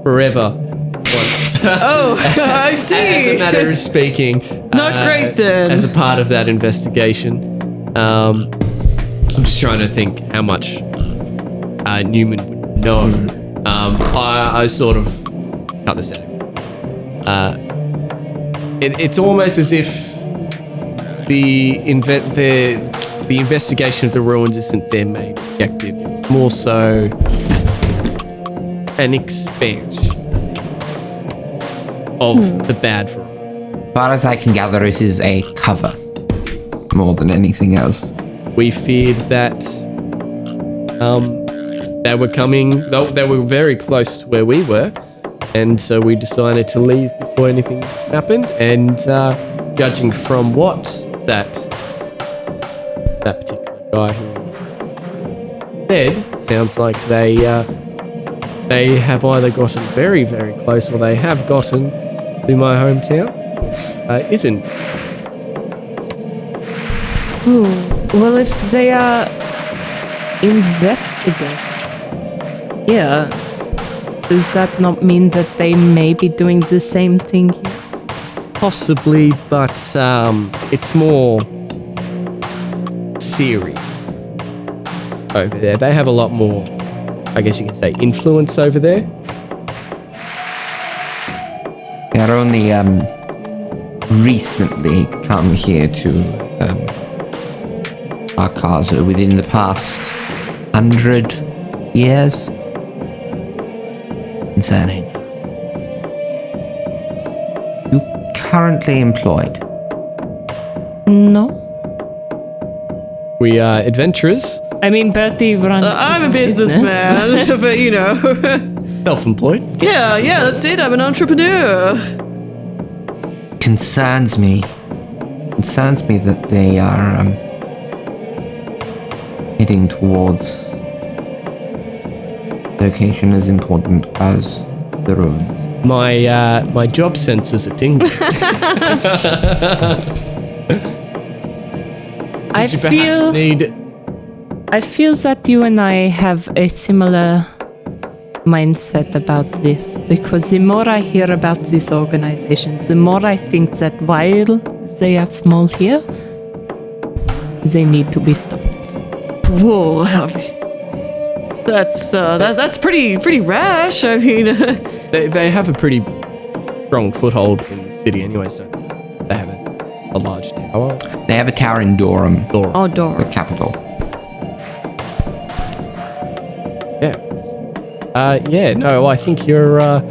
Speaker 4: Forever. Once.
Speaker 2: oh, I see.
Speaker 4: As a matter of speaking.
Speaker 2: Not great then.
Speaker 4: As a part of that investigation. I'm just trying to think how much Neumann would know. I sort of cut this out. It's almost as if the investigation of the ruins isn't their main objective. It's more so an expansion of the bad for.
Speaker 1: As far as I can gather, it is a cover more than anything else.
Speaker 4: We feared that they were coming. They were very close to where we were, and so we decided to leave before anything happened. And judging from what that particular guy who said, sounds like they have either gotten very, very close, or they have gotten to my hometown. Isn't.
Speaker 3: Well, if they are investigating, does that not mean that they may be doing the same thing here?
Speaker 4: Possibly, but it's more serious. over there. They have a lot more, I guess you can say, influence over there.
Speaker 1: They are only recently come here to Arkaza within the past 100 years. Concerning. You currently employed?
Speaker 3: No.
Speaker 4: We are adventurers,
Speaker 3: I mean, Bertie runs.
Speaker 2: I'm a
Speaker 3: his own business.
Speaker 2: businessman, but you know.
Speaker 4: self-employed.
Speaker 2: Yeah, that's it. I'm an entrepreneur.
Speaker 1: Concerns me that they are heading towards location as important as the ruins.
Speaker 4: My job senses are tingling.
Speaker 3: I
Speaker 4: Did you perhaps need...
Speaker 3: I feel that you and I have a similar mindset about this, because the more I hear about this organization, the more I think that while they are small here, they need to be stopped.
Speaker 2: Whoa, that's pretty rash. I mean,
Speaker 4: They have a pretty strong foothold in the city anyway, so they have a large tower.
Speaker 1: They have a tower in Durham,
Speaker 2: oh,
Speaker 1: the
Speaker 2: door.
Speaker 1: capital.
Speaker 4: Yeah, no, I think your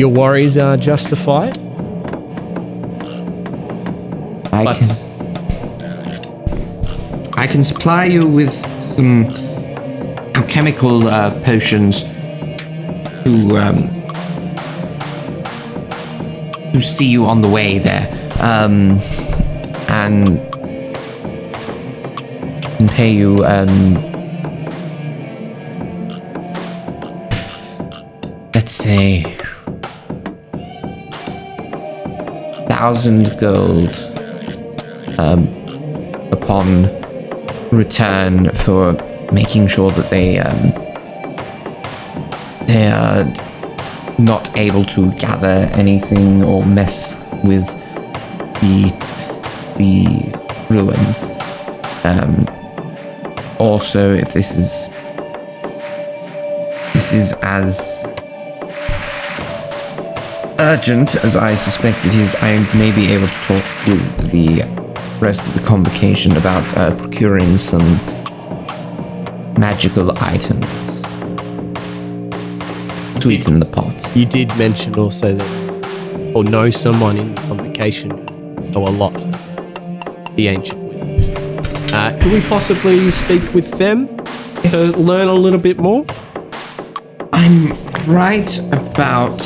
Speaker 4: worries are justified.
Speaker 1: I can supply you with some alchemical potions to see you on the way there, and can pay you let's say 1,000 gold upon return for making sure that they are not able to gather anything or mess with the ruins. Also, if this is as urgent as I suspect it is, I may be able to talk with the rest of the convocation about procuring some magical items to eat in the pot.
Speaker 4: You did mention also that, or know someone in the convocation who know a lot of the ancient wizards. Could we possibly speak with them to learn a little bit more?
Speaker 1: I'm right about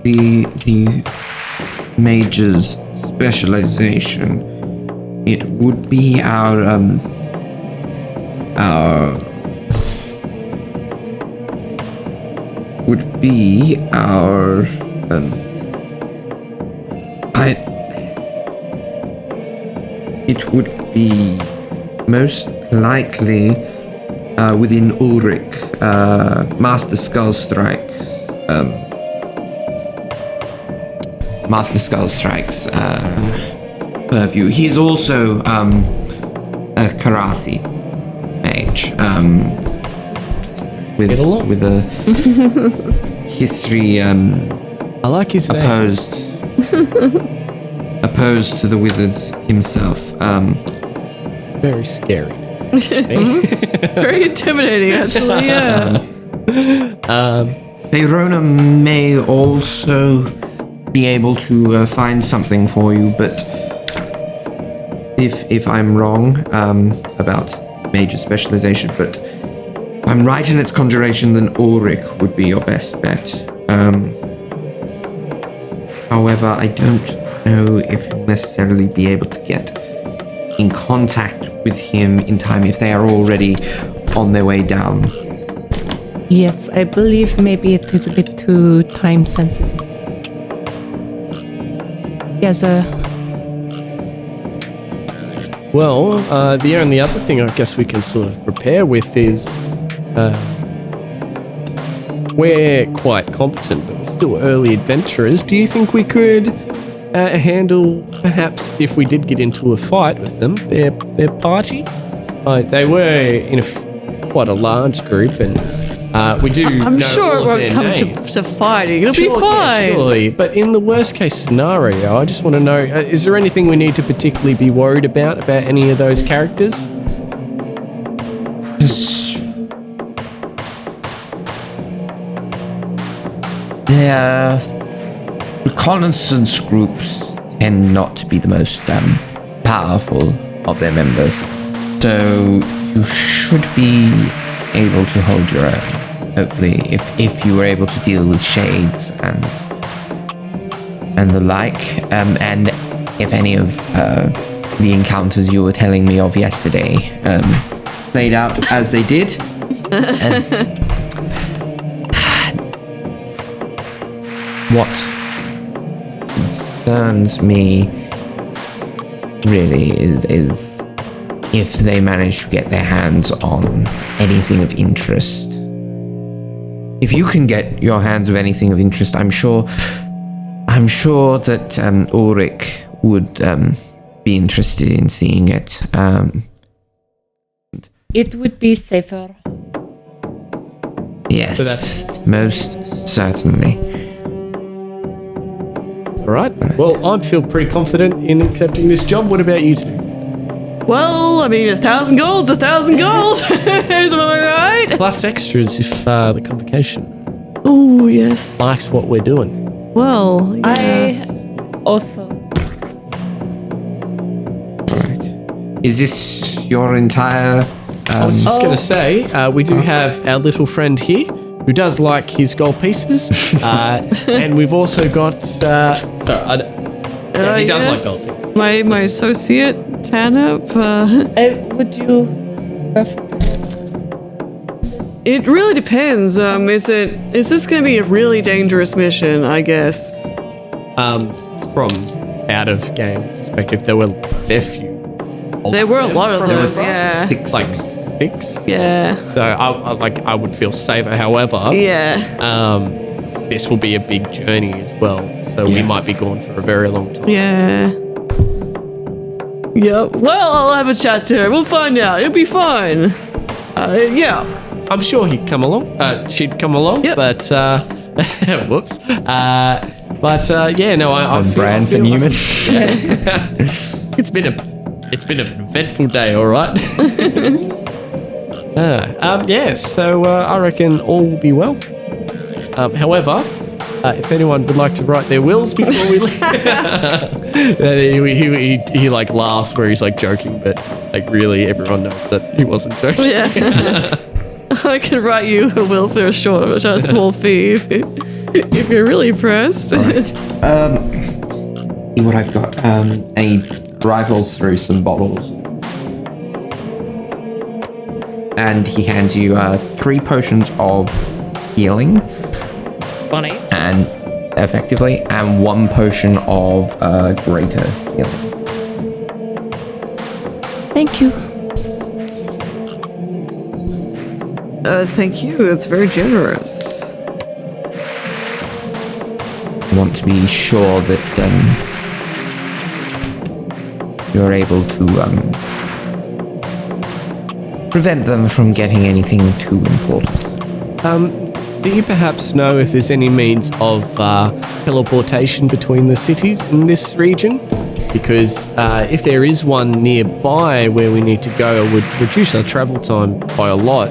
Speaker 1: the mage's specialization. It would be our it would be most likely within Ulrich, Master Skullstrike's purview. He is also a Karasi mage, with a history
Speaker 4: I like his name.
Speaker 1: opposed to the wizards himself.
Speaker 4: Very scary.
Speaker 2: Very intimidating, actually. Yeah.
Speaker 1: Verona may also be able to find something for you, but if I'm wrong about major specialization, but if I'm right in its conjuration, then Ulrich would be your best bet. However, I don't know if you'll necessarily be able to get in contact with him in time if they are already on their way down.
Speaker 3: Yes, I believe maybe it is a bit too time sensitive. Yes,
Speaker 4: Well, the only other thing I guess we can sort of prepare with is we're quite competent, but we're still early adventurers. Do you think we could handle, perhaps, if we did get into a fight with them, their party? They were in quite a large group, and we do.
Speaker 2: I'm
Speaker 4: know
Speaker 2: sure it
Speaker 4: all of
Speaker 2: won't
Speaker 4: their
Speaker 2: come
Speaker 4: names.
Speaker 2: to fighting. It'll
Speaker 4: Sure,
Speaker 2: be fine.
Speaker 4: Yeah, surely. But in the worst case scenario, I just want to know: is there anything we need to particularly be worried about any of those characters?
Speaker 1: Their reconnaissance groups tend not to be the most powerful of their members, so you should be able to hold your own. Hopefully, if you were able to deal with shades and the like, and if any of the encounters you were telling me of yesterday played out as they did. What concerns me really is if they manage to get their hands on anything of interest. If you can get your hands of anything of interest, I'm sure that Ulrich would be interested in seeing it.
Speaker 3: It would be safer.
Speaker 1: Yes,
Speaker 4: So
Speaker 1: most certainly.
Speaker 4: All right. Well, I feel pretty confident in accepting this job. What about you two?
Speaker 2: Well, I mean, 1,000 gold's 1,000 gold. Am I right?
Speaker 4: Plus extras if the convocation
Speaker 2: Oh, yes.
Speaker 4: likes what we're doing.
Speaker 2: Well, yeah.
Speaker 3: I also.
Speaker 1: Right. Is this your entire?
Speaker 4: I was just going to say, we do have our little friend here who does like his gold pieces. And we've also got... he does like gold pieces.
Speaker 2: My associate, Tanip.
Speaker 3: Would you prefer?
Speaker 2: It really depends. Is this going to be a really dangerous mission? I guess.
Speaker 4: From out of game perspective, there were a fair few.
Speaker 2: There were a lot of
Speaker 1: There
Speaker 2: them.
Speaker 1: was
Speaker 2: Yeah.
Speaker 1: six.
Speaker 4: Like 6.
Speaker 2: Yeah.
Speaker 4: So I would feel safer. However,
Speaker 2: Yeah.
Speaker 4: this will be a big journey as well. So we
Speaker 1: Yes.
Speaker 4: might be gone for a very long time.
Speaker 2: Yeah. Yep. Well, I'll have a chat to her. We'll find out. It'll be fine. Yeah.
Speaker 4: I'm sure he'd come along. She'd come along.
Speaker 2: Yep.
Speaker 4: But whoops. Yeah. No. I feel,
Speaker 1: brand for Neumann.
Speaker 4: It's been an eventful day. All right. Yeah. So I reckon all will be well. However, if anyone would like to write their wills before we leave, he like laughs where he's like joking, but like really everyone knows that he wasn't joking.
Speaker 2: Yeah. I can write you a will for a small fee if you're really pressed.
Speaker 1: See what I've got. And he rifles through some bottles. And he hands you 3 potions of healing,
Speaker 3: Funny.
Speaker 1: and effectively, and 1 potion of greater healing.
Speaker 3: Thank you.
Speaker 2: Thank you. That's very generous.
Speaker 1: I want to be sure that you're able to prevent them from getting anything too important.
Speaker 4: Do you perhaps know if there's any means of teleportation between the cities in this region? Because if there is one nearby where we need to go, it would reduce our travel time by a lot.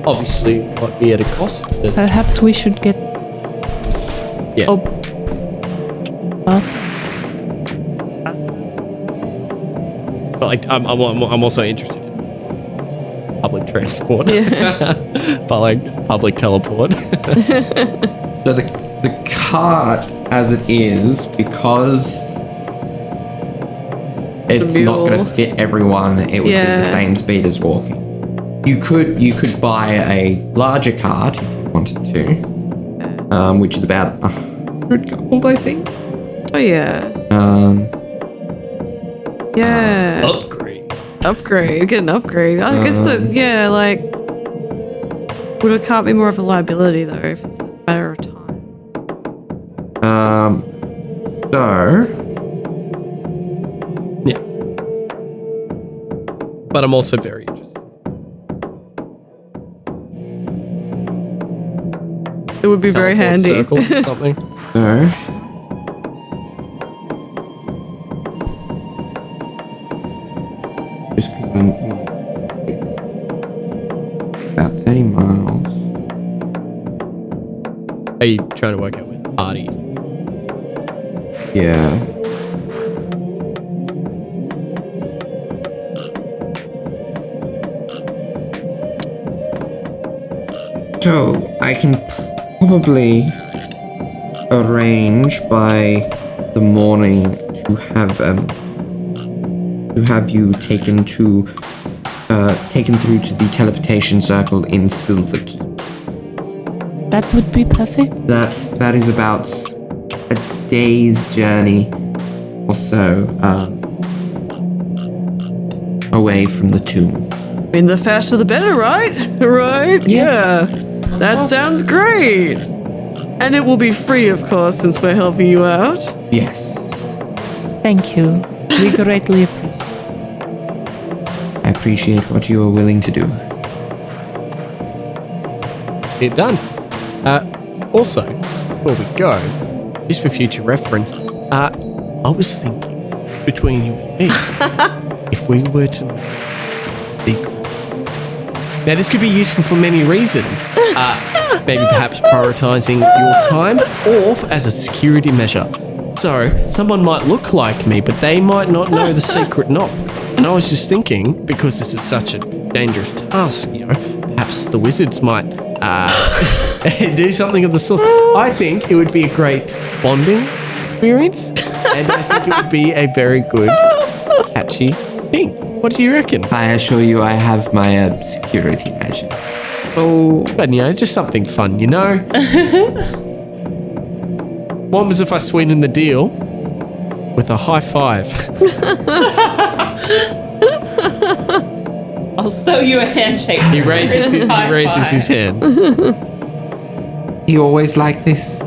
Speaker 4: Obviously, it might be at a cost. But
Speaker 3: Perhaps we should get.
Speaker 4: yeah.
Speaker 3: Oh.
Speaker 4: But, like, I'm also interested in public transport. But like public teleport.
Speaker 1: So the cart, as it is, because it's not going to
Speaker 2: mule.
Speaker 1: fit everyone, it would be
Speaker 2: Yeah.
Speaker 1: the same speed as walking. You could buy a larger cart if you wanted to, which is about 100 gold, I think.
Speaker 2: Oh yeah. Yeah.
Speaker 4: Upgrade.
Speaker 2: Upgrade. Get an upgrade. I guess like. Would a cart be more of a liability though if it's a matter of time?
Speaker 1: So
Speaker 4: Yeah. But I'm also very interested.
Speaker 2: It would be very
Speaker 4: teleport
Speaker 2: handy.
Speaker 4: circles or something.
Speaker 1: So, just because I'm about 30 miles.
Speaker 4: Are you trying to work out where the party?
Speaker 1: Yeah. So I can probably arrange by the morning to have you taken through to the teleportation circle in Silver Key.
Speaker 3: That would be perfect.
Speaker 1: That is about a day's journey or so away from the tomb.
Speaker 2: I mean, the faster the better, right? Right? Yeah. That sounds great. And it will be free, of course, since we're helping you out.
Speaker 1: Yes,
Speaker 3: Thank you. We greatly appreciate.
Speaker 1: I appreciate what you are willing to do.
Speaker 4: Get done. Also, just before we go, just for future reference, I was thinking between you and me, if we were to make a secret. Now, this could be useful for many reasons. Maybe perhaps prioritizing your time or as a security measure. So, someone might look like me, but they might not know the secret knock. And I was just thinking, because this is such a dangerous task, perhaps the wizards might do something of the sort. I think it would be a great bonding experience, and I think it would be a very good, catchy thing. What do you reckon?
Speaker 1: I assure you I have my security measures.
Speaker 4: But, just something fun, One was if I sweetened the deal with a high five.
Speaker 3: I'll sew you a handshake.
Speaker 4: He raises his hand.
Speaker 1: You always like this?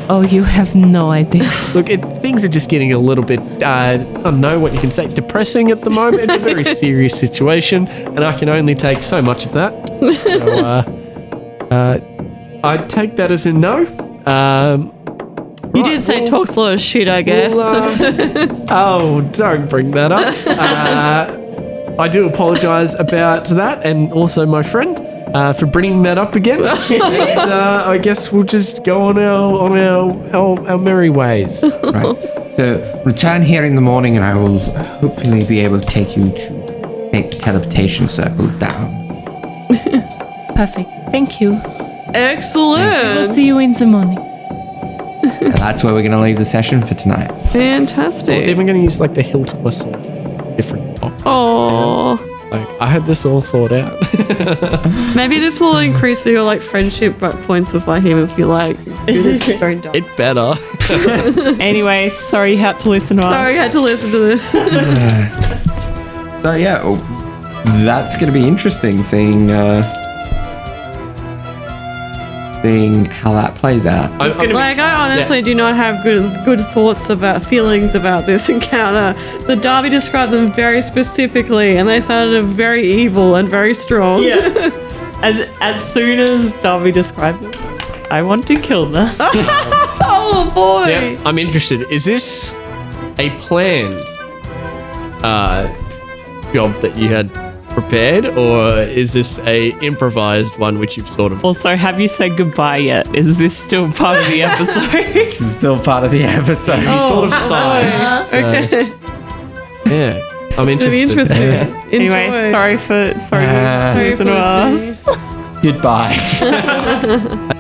Speaker 3: Oh, you have no idea.
Speaker 4: Look, things are just getting a little bit, I don't know what you can say, depressing at the moment. It's a very serious situation, and I can only take so much of that. So, I'd take that as a no.
Speaker 2: You did say talks a lot of shit, I guess.
Speaker 4: Oh, don't bring that up. I do apologise about that, and also my friend for bringing that up again. And I guess we'll just go on our merry ways.
Speaker 1: Right. So return here in the morning and I will hopefully be able to take you to the teleportation circle down.
Speaker 3: Perfect. Thank you.
Speaker 2: Excellent.
Speaker 3: We'll see you in the morning.
Speaker 1: And that's where we're going to leave the session for tonight.
Speaker 4: I was
Speaker 2: Fantastic.
Speaker 4: even going to use the hilt of my sword to make a different lock.
Speaker 2: Oh.
Speaker 4: I had this all thought out.
Speaker 2: Maybe this will increase your friendship points with him if you do this don't die.
Speaker 4: It better.
Speaker 3: Anyway, sorry you had to listen to us.
Speaker 2: Sorry, I had to listen to this.
Speaker 1: So yeah, that's going to be interesting seeing how that plays out.
Speaker 2: I honestly do not have good thoughts feelings about this encounter. The Darby described them very specifically, and they sounded very evil and very strong.
Speaker 3: Yeah. As soon as Darby described them, I want to kill them.
Speaker 2: Oh boy!
Speaker 4: Yeah, I'm interested. Is this a planned job that you had prepared, or is this a improvised one which you've sort of...
Speaker 3: Also, have you said goodbye yet? Is this still part of the episode?
Speaker 1: This is still part of the episode.
Speaker 4: You sort of sighed. So,
Speaker 2: Okay.
Speaker 4: yeah, I'm
Speaker 2: It'll be
Speaker 4: interested.
Speaker 2: interesting.
Speaker 3: Anyway,
Speaker 2: Enjoy.
Speaker 3: sorry for
Speaker 2: Sorry
Speaker 3: listen
Speaker 2: for
Speaker 3: to
Speaker 2: listening.
Speaker 3: us.
Speaker 1: Goodbye.